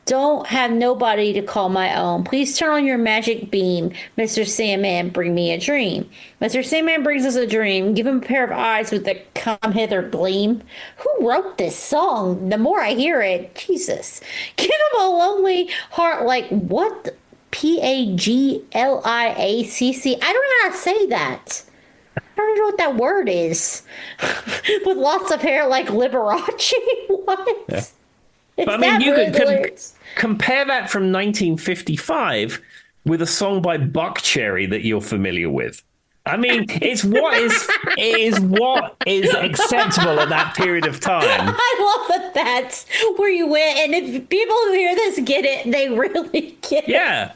Don't have nobody to call my own. Please turn on your magic beam, Mr. Sandman. Bring me a dream. Mr. Sandman brings us a dream. Give him a pair of eyes with the come hither gleam. Who wrote this song? The more I hear it, Jesus. Give him a lonely heart like what? Pagliacc. I don't know how to say that. I don't even know what that word is. With lots of hair like Liberace? What? Yeah. But I mean, you could compare that from 1955 with a song by Buckcherry that you're familiar with. I mean, it is what is acceptable at that period of time. I love that that's where you went. And if people who hear this get it, they really get it. Yeah.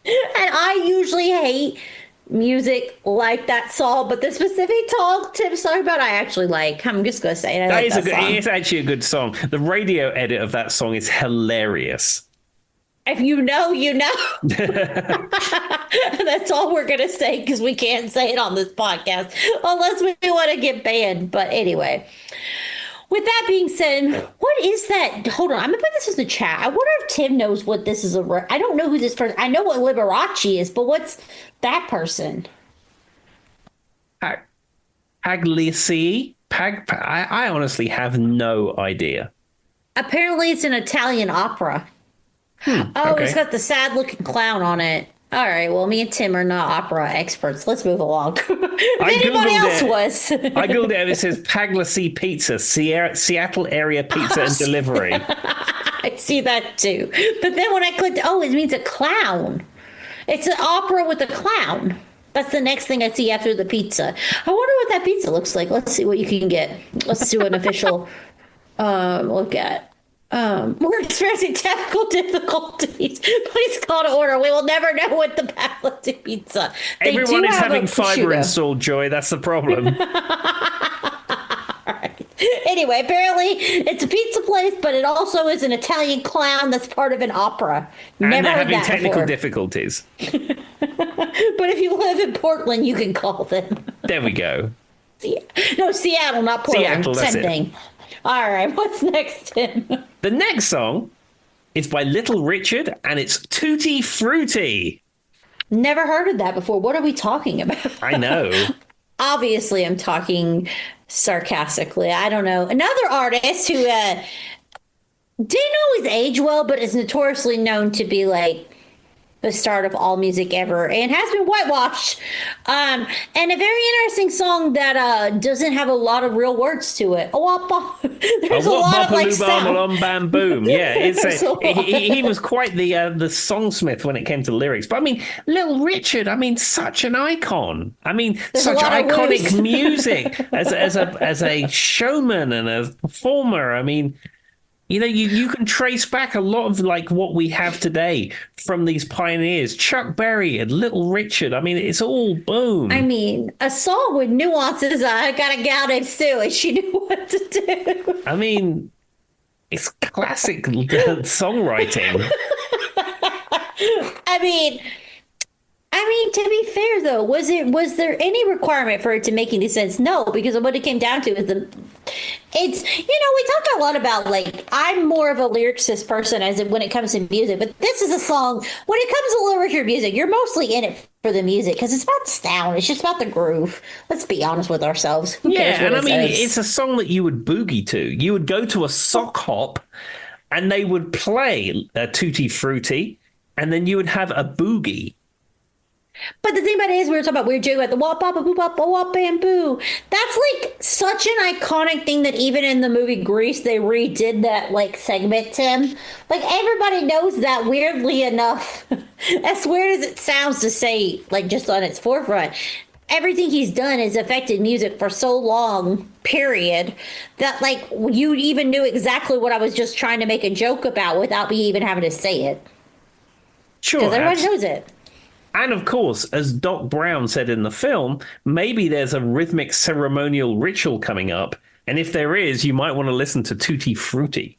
And I usually hate music like that song, but the specific song Tim's talking about, I actually like. I'm just going to say it. It's actually a good song. The radio edit of that song is hilarious. If you know, you know. That's all we're going to say because we can't say it on this podcast unless we want to get banned. But anyway. With that being said, what is that? Hold on. I'm going to put this in the chat. I wonder if Tim knows what this is. I don't know who this person. I know what Liberace is, but what's that person? Pagliacc? I honestly have no idea. Apparently, it's an Italian opera. Okay. It's got the sad looking clown on it. All right, well, me and Tim are not opera experts. Let's move along. If anybody else was. I googled it. It says Pagliacc Pizza, Seattle area pizza and delivery. I see that too. But then when I clicked, it means a clown. It's an opera with a clown. That's the next thing I see after the pizza. I wonder what that pizza looks like. Let's see what you can get. Let's do an official look at. We're experiencing technical difficulties. Please call to order. We will never know what the Pagliacc pizza. Everyone is having fiber installed, Joy. That's the problem. Right. Anyway, apparently it's a pizza place, but it also is an Italian clown that's part of an opera. And they're having technical difficulties. But if you live in Portland, you can call them. There we go. No, Seattle, not Portland. Seattle, that's Same thing. All right, what's next, Tim? The next song is by Little Richard, and it's Tutti Frutti. Never heard of that before. What are we talking about? I know. Obviously, I'm talking sarcastically. I don't know. Another artist who didn't always age well, but is notoriously known to be like the start of all music ever and has been whitewashed. And a very interesting song that doesn't have a lot of real words to it. There's a lot of like sound. Bam boom. Yeah, he was quite the songsmith when it came to lyrics. But I mean, Little Richard, such an icon. Such iconic music as a showman and a performer. You can trace back a lot of like what we have today from these pioneers, Chuck Berry and Little Richard. It's all boom. A song with nuances. I got a gal named Sue, and she knew what to do. It's classic songwriting. To be fair though, was there any requirement for it to make any sense? No, because what it came down to is we talk a lot about like I'm more of a lyricist person when it comes to music, but this is a song when it comes to Little Richard music, you're mostly in it for the music because it's about the sound, it's just about the groove. Let's be honest with ourselves. Who cares what it's a song that you would boogie to. You would go to a sock hop and they would play Tutti Frutti and then you would have a boogie. But the thing about it is, we were joking about the wop bop boop bop wop bamboo. That's like such an iconic thing that even in the movie Grease they redid that like segment, Tim. Like everybody knows that, weirdly enough. As weird as it sounds to say, like just on its forefront, everything he's done has affected music for so long, period, that like you even knew exactly what I was just trying to make a joke about without me even having to say it. Sure. Because everybody knows it. And of course, as Doc Brown said in the film, maybe there's a rhythmic ceremonial ritual coming up. And if there is, you might want to listen to Tutti Frutti.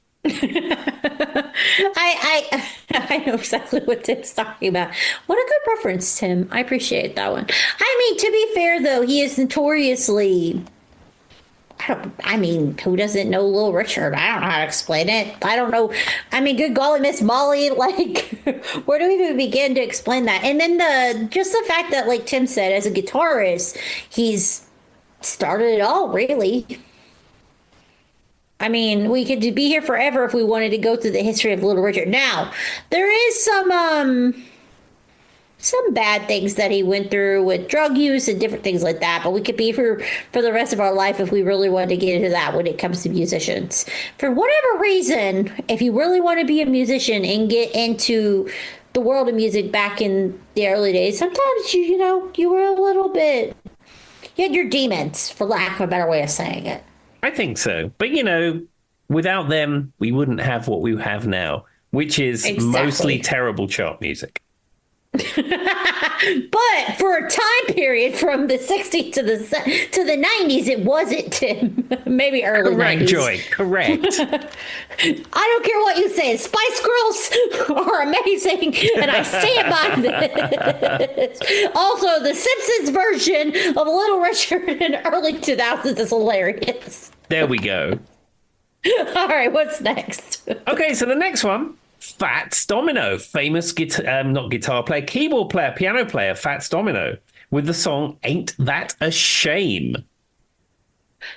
I know exactly what Tim's talking about. What a good reference, Tim. I appreciate that one. I mean, to be fair though, he is notoriously I mean, who doesn't know Little Richard? I don't know how to explain it. I don't know. I mean, good golly, Miss Molly, like, where do we even begin to explain that? And then just the fact that, like Tim said, as a guitarist, he's started it all, really. I mean, we could be here forever if we wanted to go through the history of Little Richard. Now, there is some bad things that he went through with drug use and different things like that, but we could be here for the rest of our life if we really wanted to get into that when it comes to musicians. For whatever reason, if you really want to be a musician and get into the world of music back in the early days, sometimes you were a little bit, you had your demons, for lack of a better way of saying it. I think so. But, without them, we wouldn't have what we have now, which is mostly terrible chart music. But for a time period from the 60s to the 90s, it wasn't, Tim. Maybe early correct, 90s. Joy. Correct. I don't care what you say. Spice Girls are amazing, and I stand by this. Also, the Simpsons version of Little Richard in early 2000s is hilarious. There we go. All right, what's next? Okay, so the next one. Fats Domino, famous guitar player, keyboard player, piano player, Fats Domino, with the song Ain't That a Shame?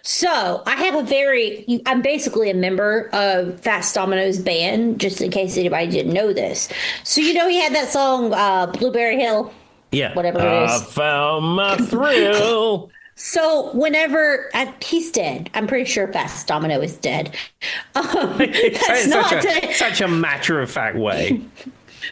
So I'm basically a member of Fats Domino's band, just in case anybody didn't know this. So, he had that song, Blueberry Hill. Yeah. Whatever it is. I found my thrill. So whenever he's dead, I'm pretty sure Fats Domino is dead. That's such a matter-of-fact way.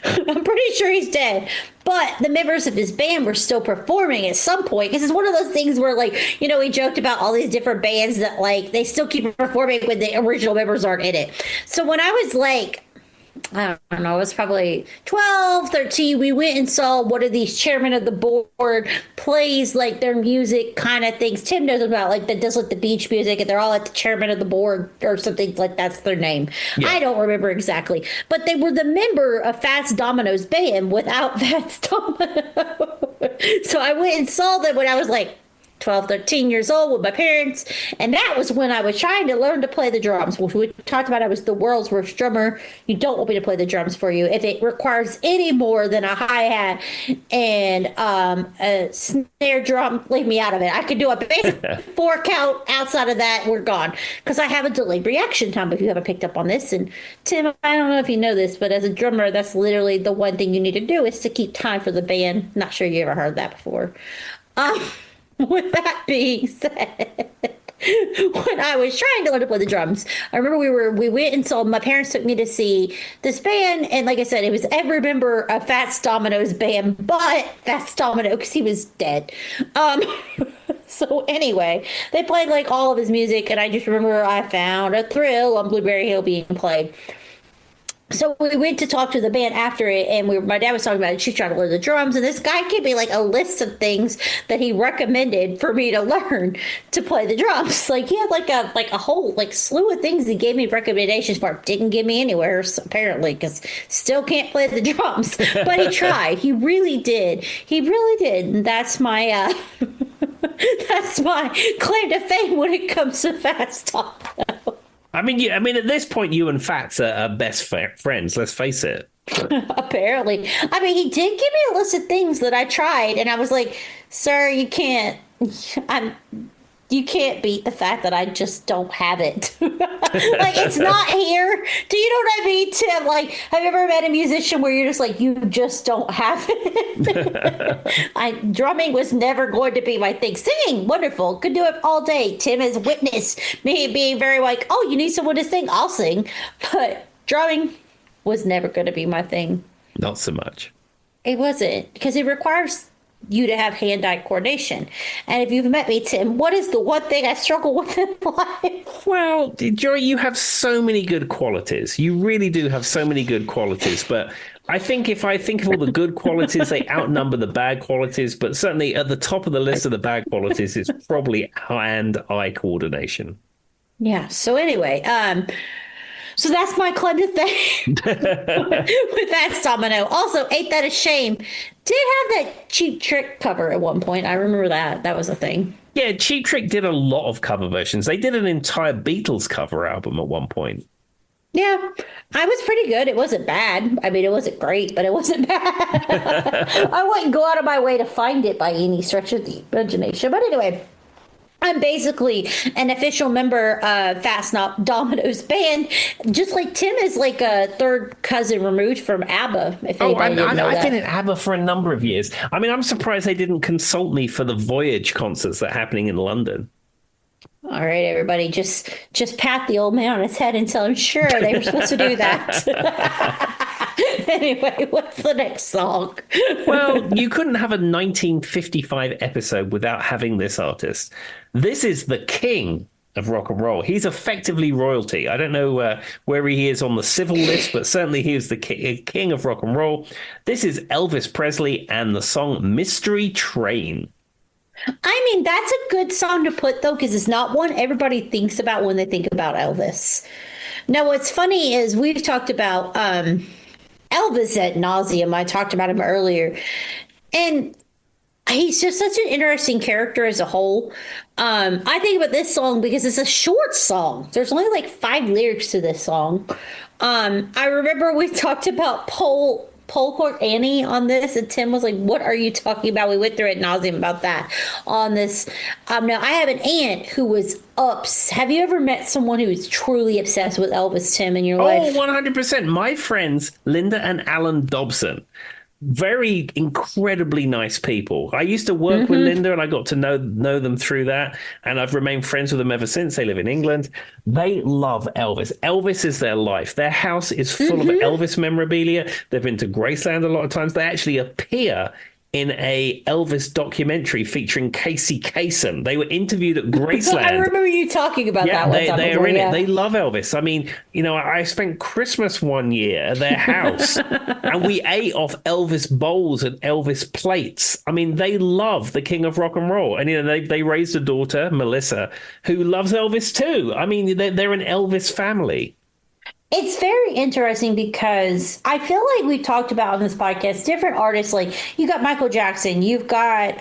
I'm pretty sure he's dead. But the members of his band were still performing at some point. Because it's one of those things where, like, we joked about all these different bands that, like, they still keep performing when the original members aren't in it. So when I was, like, I don't know, it was probably 12, 13. We went and saw one of these chairmen of the board plays like their music kind of things. Tim knows about, like, that does like the beach music, and they're all at the chairman of the board or something, like that's their name. Yeah. I don't remember exactly, but they were the member of Fats Domino's band without Fats Domino. So I went and saw them when I was like 12, 13 years old with my parents. And that was when I was trying to learn to play the drums. We talked about I was the world's worst drummer. You don't want me to play the drums for you if it requires any more than a hi-hat and a snare drum. Leave me out of it. I could do a basic 4 count. Outside of that, we're gone. Because I have a delayed reaction time, if you haven't picked up on this. And Tim, I don't know if you know this, but as a drummer, that's literally the one thing you need to do is to keep time for the band. Not sure you ever heard that before. With that being said, when I was trying to learn to play the drums, I remember we went and saw, my parents took me to see this band, and like I said, it was every member of Fats Domino's band but Fats Domino, because he was dead. So anyway, they played like all of his music, and I just remember I found a thrill on Blueberry Hill being played. So we went to talk to the band after it, and my dad was talking about it. She's trying to learn the drums, and this guy gave me like a list of things that he recommended for me to learn to play the drums. Like he had like a whole like slew of things he gave me recommendations for. Didn't get me anywhere apparently, because still can't play the drums. But he tried. He really did. He really did. And that's my that's my claim to fame when it comes to Fats Domino. I mean, at this point, you and Fats are best friends. Let's face it. Apparently, I mean, he did give me a list of things that I tried, and I was like, "Sir, you can't. You can't beat the fact that I just don't have it. Like, it's not here. Do you know what I mean, Tim? Like, have you ever met a musician where you're just like, you just don't have it? Drumming was never going to be my thing. Singing, wonderful. Could do it all day. Tim has witnessed me being very like, oh, you need someone to sing? I'll sing. But drumming was never going to be my thing. Not so much. It wasn't, because it requires you to have hand-eye coordination. And if you've met me, Tim, what is the one thing I struggle with in life? Well, Joy, you have so many good qualities. You really do have so many good qualities. But I think if I think of all the good qualities, they outnumber the bad qualities. But certainly at the top of the list of the bad qualities is probably hand-eye coordination. Yeah. So anyway, So that's my claim to fame with Fats Domino. Also, Ain't That a Shame did have that Cheap Trick cover at one point. I remember that. That was a thing. Yeah, Cheap Trick did a lot of cover versions. They did an entire Beatles cover album at one point. Yeah, I was pretty good. It wasn't bad. I mean, it wasn't great, but it wasn't bad. I wouldn't go out of my way to find it by any stretch of the imagination. But anyway, I'm basically an official member of Fats Domino's band, just like Tim is like a third cousin removed from ABBA. If anybody didn't know I've that. been in ABBA for a number of years. I mean, I'm surprised they didn't consult me for the Voyage concerts that are happening in London. All right, everybody, just pat the old man on his head and tell him, sure, they were supposed to do that. Anyway, what's the next song? Well, you couldn't have a 1955 episode without having this artist. This is the king of rock and roll. He's effectively royalty. I don't know where he is on the civil list, but certainly he is the king of rock and roll. This is Elvis Presley and the song Mystery Train. I mean, that's a good song to put, though, because it's not one everybody thinks about when they think about Elvis. Now, what's funny is we've talked about Elvis ad nauseum. I talked about him earlier. And he's just such an interesting character as a whole. I think about this song because it's a short song. There's only like 5 lyrics to this song. I remember we talked about Pole Court Annie on this, and Tim was like, what are you talking about? We went through ad nauseum about that on this. Now, I have an aunt who was have you ever met someone who is truly obsessed with Elvis, Tim, in your life? Oh, 100%. My friends, Linda and Alan Dobson, very incredibly nice people. I used to work with Linda and I got to know them through that. And I've remained friends with them ever since. They live in England. They love Elvis. Elvis is their life. Their house is full of Elvis memorabilia. They've been to Graceland a lot of times. They actually appear in a Elvis documentary featuring Casey Kasem. They were interviewed at Graceland. I remember you talking about that one time. They are in it. They love Elvis. I mean, you know, I spent Christmas one year at their house and we ate off Elvis bowls and Elvis plates. I mean, they love the king of rock and roll. And, you know, they raised a daughter, Melissa, who loves Elvis too. I mean, they're an Elvis family. It's very interesting because I feel like we've talked about on this podcast different artists. Like you got Michael Jackson, you've got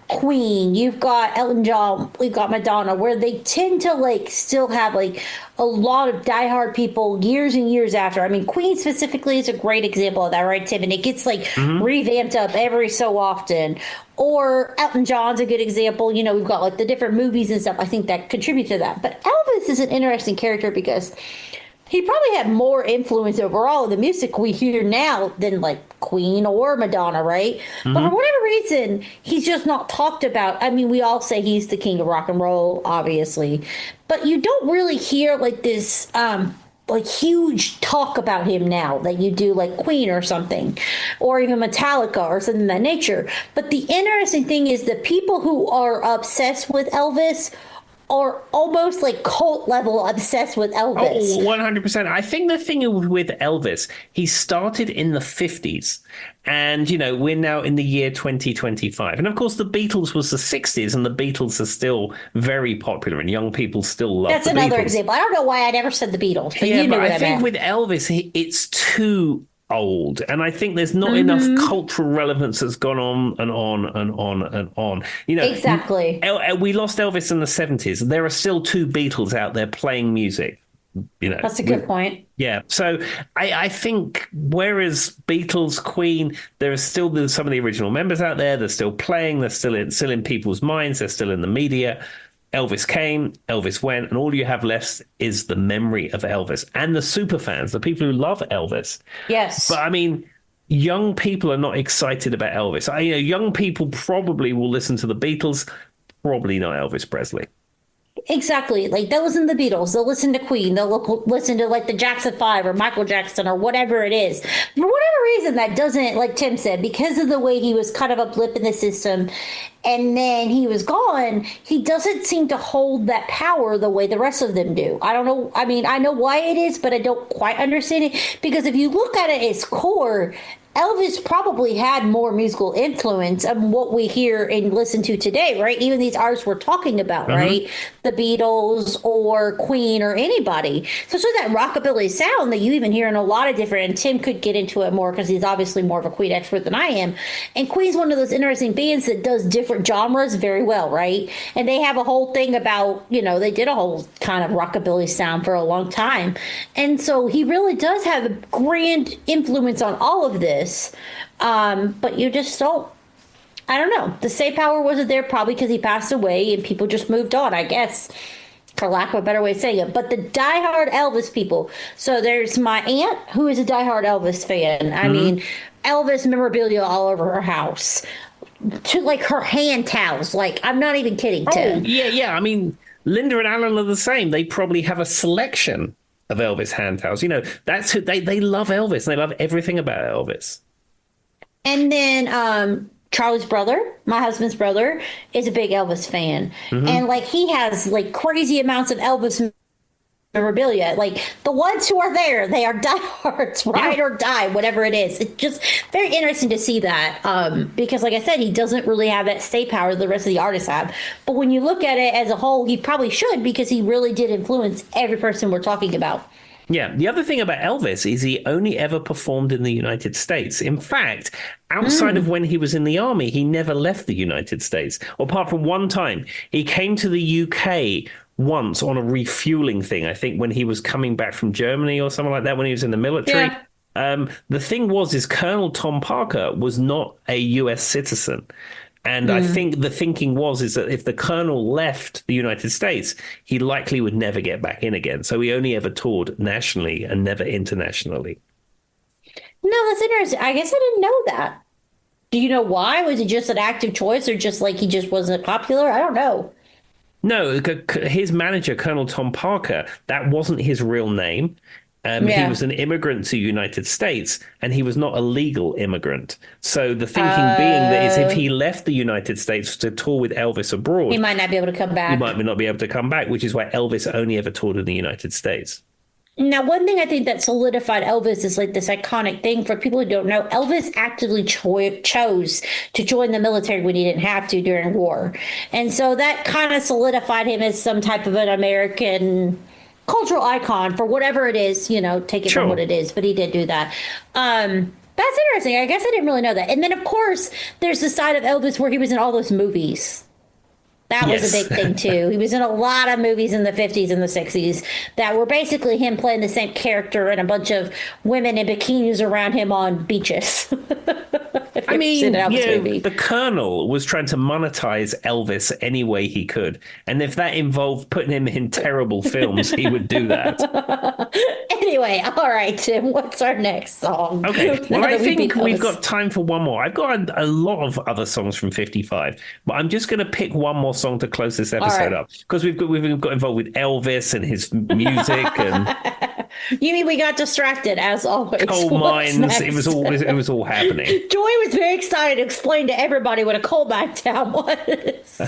Queen, you've got Elton John, we've got Madonna, where they tend to like still have like a lot of diehard people years and years after. I mean, Queen specifically is a great example of that, right, Tim? And it gets like revamped up every so often. Or Elton John's a good example. You know, we've got like the different movies and stuff. I think that contribute to that. But Elvis is an interesting character because he probably had more influence overall in the music we hear now than like Queen or Madonna, right? But for whatever reason, he's just not talked about. I mean, we all say he's the king of rock and roll, obviously, but you don't really hear like this like huge talk about him now that you do like Queen or something, or even Metallica or something of that nature. But the interesting thing is the people who are obsessed with Elvis are almost like cult level obsessed with Elvis. Oh, 100%. I think the thing with Elvis, he started in the 50s. And, you know, we're now in the year 2025. And of course, the Beatles was the 60s, and the Beatles are still very popular, and young people still love That's the another Beatles. example. I don't know why I never said the Beatles, but Yeah, you knew but what I think meant. with Elvis, it's too old, and I think there's not enough cultural relevance that's gone on and on and on and on. You know, Exactly. We lost Elvis in the 70s. There are still 2 Beatles out there playing music. You know, That's a good point. yeah. So I think whereas Beatles, Queen, there are still some of the original members out there. They're still playing. They're still in people's minds. They're still in the media. Elvis came, Elvis went, and all you have left is the memory of Elvis and the super fans, the people who love Elvis. Yes. But I mean, young people are not excited about Elvis. You know, young people probably will listen to the Beatles, probably not Elvis Presley. Exactly. Like they'll listen to the Beatles, they'll listen to Queen, they'll listen to like the Jackson 5 or Michael Jackson or whatever it is. For whatever reason, that doesn't, like Tim said, because of the way he was kind of a blip in the system and then he was gone, he doesn't seem to hold that power the way the rest of them do. I don't know. I mean, I know why it is, but I don't quite understand it because if you look at it at its core, Elvis probably had more musical influence than what we hear and listen to today, right? Even these artists we're talking about, right? The Beatles or Queen or anybody. So that rockabilly sound that you even hear in a lot of different, and Tim could get into it more because he's obviously more of a Queen expert than I am. And Queen's one of those interesting bands that does different genres very well, right? And they have a whole thing about, they did a whole kind of rockabilly sound for a long time. And so he really does have a grand influence on all of this. But you just don't, I don't know. The stay power wasn't there probably because he passed away and people just moved on, I guess, for lack of a better way of saying it. But the diehard Elvis people. So there's my aunt who is a diehard Elvis fan. I mean, Elvis memorabilia all over her house. To like her hand towels. Like, I'm not even kidding, Tim. Oh, yeah. I mean, Linda and Alan are the same. They probably have a selection of Elvis hand towels. That's who they love Elvis. They love everything about Elvis. And then Charlie's brother, my husband's brother, is a big Elvis fan. And like he has like crazy amounts of Elvis memorabilia. Like the ones who are there, they are diehards, ride or die, whatever it is. It's just very interesting to see that because, like I said, he doesn't really have that stay power the rest of the artists have. But when you look at it as a whole, he probably should because he really did influence every person we're talking about. Yeah. The other thing about Elvis is he only ever performed in the United States. In fact, outside of when he was in the army, he never left the United States. Apart from one time, he came to the UK once on a refueling thing, I think when he was coming back from Germany or something like that, when he was in the military. Yeah. The thing is Colonel Tom Parker was not a US citizen. And I think the thinking is that if the colonel left the United States, he likely would never get back in again. So he only ever toured nationally and never internationally. No, that's interesting. I guess I didn't know that. Do you know why? Was it just an active choice or just like he just wasn't popular? I don't know. No, his manager, Colonel Tom Parker, that wasn't his real name. He was an immigrant to the United States, and he was not a legal immigrant. So the thinking being that is if he left the United States to tour with Elvis abroad, he might not be able to come back. He might not be able to come back, which is why Elvis only ever toured in the United States. Now, one thing I think that solidified Elvis is like this iconic thing for people who don't know. Elvis actively chose to join the military when he didn't have to during war. And so that kind of solidified him as some type of an American cultural icon for whatever it is, take it from what it is. But he did do that. That's interesting. I guess I didn't really know that. And then, of course, there's the side of Elvis where he was in all those movies. That was a big thing, too. He was in a lot of movies in the 50s and the 60s that were basically him playing the same character and a bunch of women in bikinis around him on beaches. I mean, the Colonel was trying to monetize Elvis any way he could. And if that involved putting him in terrible films, he would do that. Anyway, all right, Tim, what's our next song? Okay, well, I think we've got time for one more. I've got a lot of other songs from 55, but I'm just going to pick one more song to close this episode up because we've got involved with Elvis and his music and you mean we got distracted as always? Coal mines. It was all happening. Joy was very excited to explain to everybody what a coal mine town was.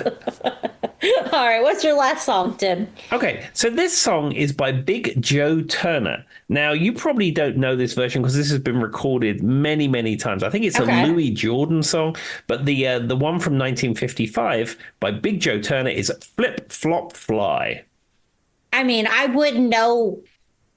All right, what's your last song, Tim? Okay, so this song is by Big Joe Turner. Now, you probably don't know this version because this has been recorded many, many times. I think it's a Louis Jordan song, but the one from 1955 by Big Joe Turner is Flip Flop Fly. I mean, I wouldn't know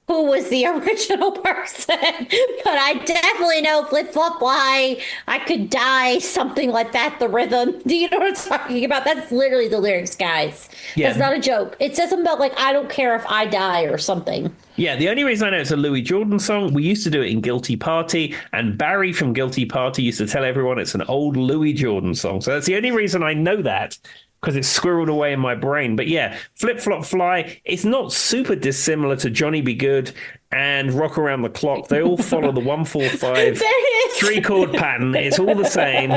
who was the original person, but I definitely know Flip Flop Fly, I Could Die, something like that, the rhythm. Do you know what I'm talking about? That's literally the lyrics, guys. Yeah. That's not a joke. It says something about, like, I don't care if I die or something. Yeah, the only reason I know it's a Louis Jordan song, we used to do it in Guilty Party, and Barry from Guilty Party used to tell everyone it's an old Louis Jordan song. So that's the only reason I know that, because it's squirreled away in my brain. But yeah, Flip Flop Fly, it's not super dissimilar to Johnny Be Good and Rock Around the Clock. They all follow the 1-4-5 3-chord pattern. It's all the same.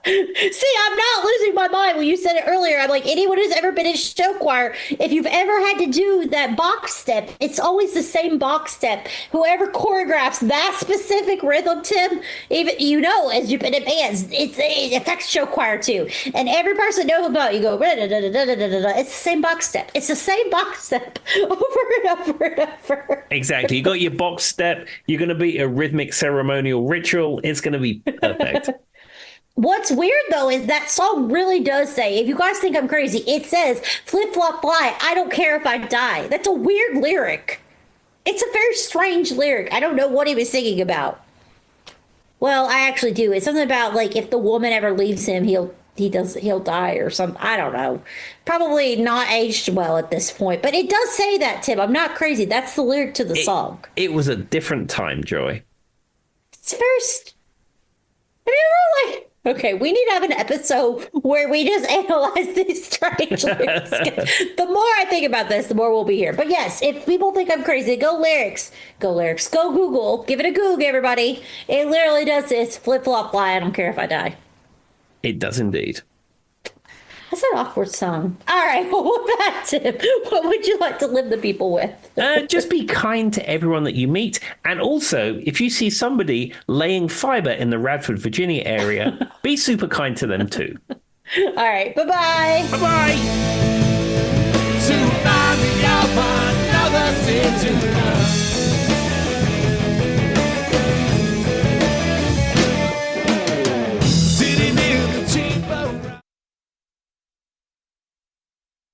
See, I'm not losing my mind when you said it earlier. I'm like, anyone who's ever been in show choir, if you've ever had to do that box step, it's always the same box step. Whoever choreographs that specific rhythm, Tim, even as you've been in bands, it affects show choir too. And every person knows about it, you go, it's the same box step. It's the same box step over and over and over. Exactly. You got your box step. You're going to be a rhythmic ceremonial ritual. It's going to be perfect. What's weird though is that song really does say, if you guys think I'm crazy, it says flip flop fly, I don't care if I die. That's a weird lyric. It's a very strange lyric. I don't know what he was singing about. Well, I actually do. It's something about like if the woman ever leaves him, he'll die or something. I don't know. Probably not aged well at this point, but it does say that, Tim. I'm not crazy. That's the lyric to the song. It was a different time, Joy. It's first. I mean, really. Okay, we need to have an episode where we just analyze these strange lyrics. The more I think about this, the more we'll be here. But yes, if people think I'm crazy, go lyrics. Go lyrics. Go Google. Give it a Goog, everybody. It literally does this. Flip flop fly. I don't care if I die. It does indeed. That's an awkward song. All right, well, what about Tim? What would you like to live the people with? Just be kind to everyone that you meet. And also, if you see somebody laying fiber in the Radford, Virginia area, be super kind to them too. All right, bye-bye. Bye-bye. To remind me of another day to